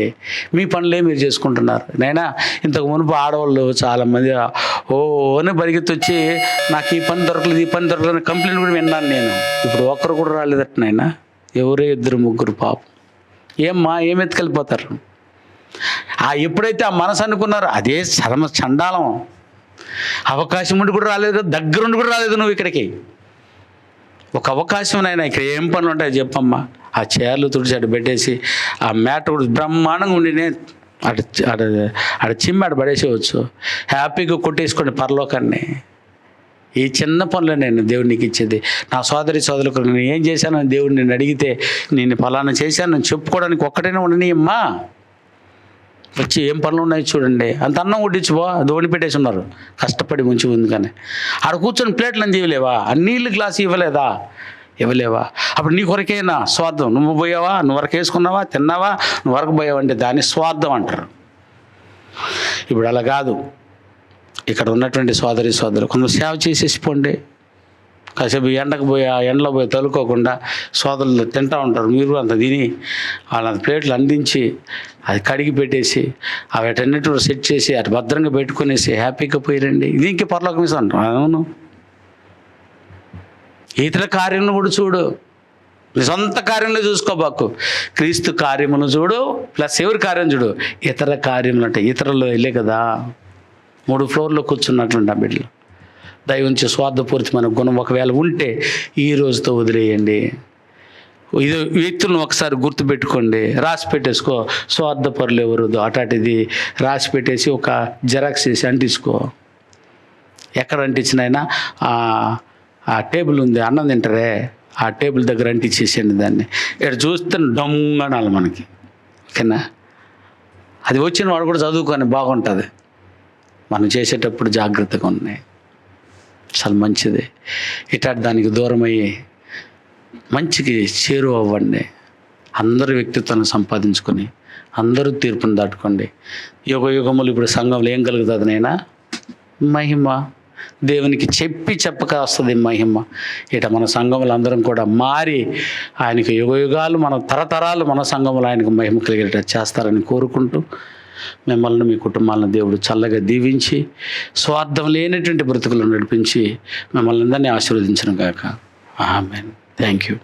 మీ పనులే మీరు చేసుకుంటున్నారు. నైనా ఇంతకు మునుపు ఆడవాళ్ళు చాలామంది ఓని పరిగెత్తి వచ్చి నాకు ఈ పని దొరకలేదు, ఈ పని దొరకలేదు కంప్లైంట్ కూడా విన్నాను నేను. ఇప్పుడు ఒక్కరు కూడా రాలేదట నైనా, ఎవరో 2-3 పాపం. ఏమ్మా ఏం ఎత్తుకెళ్ళిపోతారు? ఎప్పుడైతే ఆ మనసు అనుకున్నారో అదే చండాలం. అవకాశం ఉండి కూడా రాలేదు, దగ్గరుండి కూడా రాలేదు నువ్వు ఇక్కడికి. ఒక అవకాశం నాయన, ఇక్కడ ఏం పనులు ఉంటాయో చెప్పమ్మా. ఆ చీరలు తుడిచి అటు పెట్టేసి ఆ మ్యాట్ కూడా బ్రహ్మాండంగా ఉండినే అటు చిమ్మాడు పడేసేవచ్చు. హ్యాపీగా కొట్టేసుకోండి పరలోకాన్ని. ఈ చిన్న పనులు నేను దేవుడు నీకు ఇచ్చేది. నా సోదరి సోదరులకు నేను ఏం చేశానని దేవుడు నేను అడిగితే నేను ఫలానా చేశాను నేను చెప్పుకోవడానికి ఒక్కటైనా ఉండని అమ్మా. వచ్చి ఏం పనులు ఉన్నాయి చూడండి, అంత అన్నం వడ్డించిపో, అది వండి పెట్టేసి ఉన్నారు కష్టపడి ముంచి ఉంది. కానీ ఆడ కూర్చొని ప్లేట్లు అని ఇవ్వలేవా, ఆ నీళ్ళు గ్లాసు ఇవ్వలేదా, ఇవ్వలేవా? అప్పుడు నీ కొరకేనా స్వార్థం? నువ్వు పోయావా, నువ్వు వరకు వేసుకున్నావా, తిన్నావా, నువ్వు వరకు పోయావా అంటే దాన్ని స్వార్థం అంటారు. ఇప్పుడు అలా కాదు. ఇక్కడ ఉన్నటువంటి సోదరి సోదరు కొంచెం సేవ చేసేసిపోండి. కాసేపు ఎండకు పోయి ఆ ఎండలో పోయి తలుకోకుండా సోదరులు తింటూ ఉంటారు, మీరు అంత తిని వాళ్ళ ప్లేట్లు అందించి అది కడిగి పెట్టేసి వాటన్నిటి సెట్ చేసి అటు భద్రంగా పెట్టుకునేసి హ్యాపీగా పోయిరండి. ఇది ఇంకే పరలోకం ఇస్తాను అంటాం. అవును, ఇతర కార్యములను కూడా చూడు, నీ సొంత కార్యంలో చూసుకోబాకు. క్రీస్తు కార్యమును చూడు, ప్లస్ ఎవరి కార్యం చూడు, ఇతర కార్యములు అంటే ఇతరులు వెళ్ళే కదా. 3 ఫ్లోర్లో కూర్చున్నట్లుండి ఆ బిడ్డలు. దైవంచి స్వార్థపూరితమైన గుణం ఒకవేళ ఉంటే ఈ రోజుతో వదిలేయండి. ఇది వ్యక్తులను ఒకసారి గుర్తుపెట్టుకోండి, రాసి పెట్టేసుకో. స్వార్థపరులు ఎవరు అటాటిది రాసి పెట్టేసి ఒక జెరాక్స్ చేసి అంటించుకో. ఎక్కడ అంటించినైనా ఆ టేబుల్ ఉంది, అన్నం తింటారే, ఆ టేబుల్ దగ్గర అంటించేసేయండి దాన్ని. ఇక్కడ చూస్తే డొంగనాలి మనకి, ఓకేనా? అది వచ్చిన వాడు కూడా చదువుకొని బాగుంటుంది. మనం చేసేటప్పుడు జాగ్రత్తగా ఉన్నాయి, చాలా మంచిది. ఇట్లాంటి దానికి దూరం అయ్యి మంచికి చేరువ అవ్వండి. అందరూ వ్యక్తిత్వాన్ని సంపాదించుకొని అందరూ తీర్పును దాటుకోండి. యుగ యుగములు ఇప్పుడు సంఘంలో ఏం కలుగుతుంది నైనా? మహిమ. దేవునికి చెప్పక వస్తుంది మహిమ. ఇట మన సంఘములు అందరం కూడా మారి ఆయనకి యుగ యుగాలు మన తరతరాలు మన సంఘములు ఆయనకు మహిమ కలిగేటట్టు చేస్తారని కోరుకుంటూ మిమ్మల్ని మీ కుటుంబాలను దేవుడు చల్లగా దీవించి స్వార్థం లేనటువంటి బ్రతుకులను నడిపించి మిమ్మల్ని అందరినీ ఆశీర్వదించును గాక. ఆమేన్. Thank you.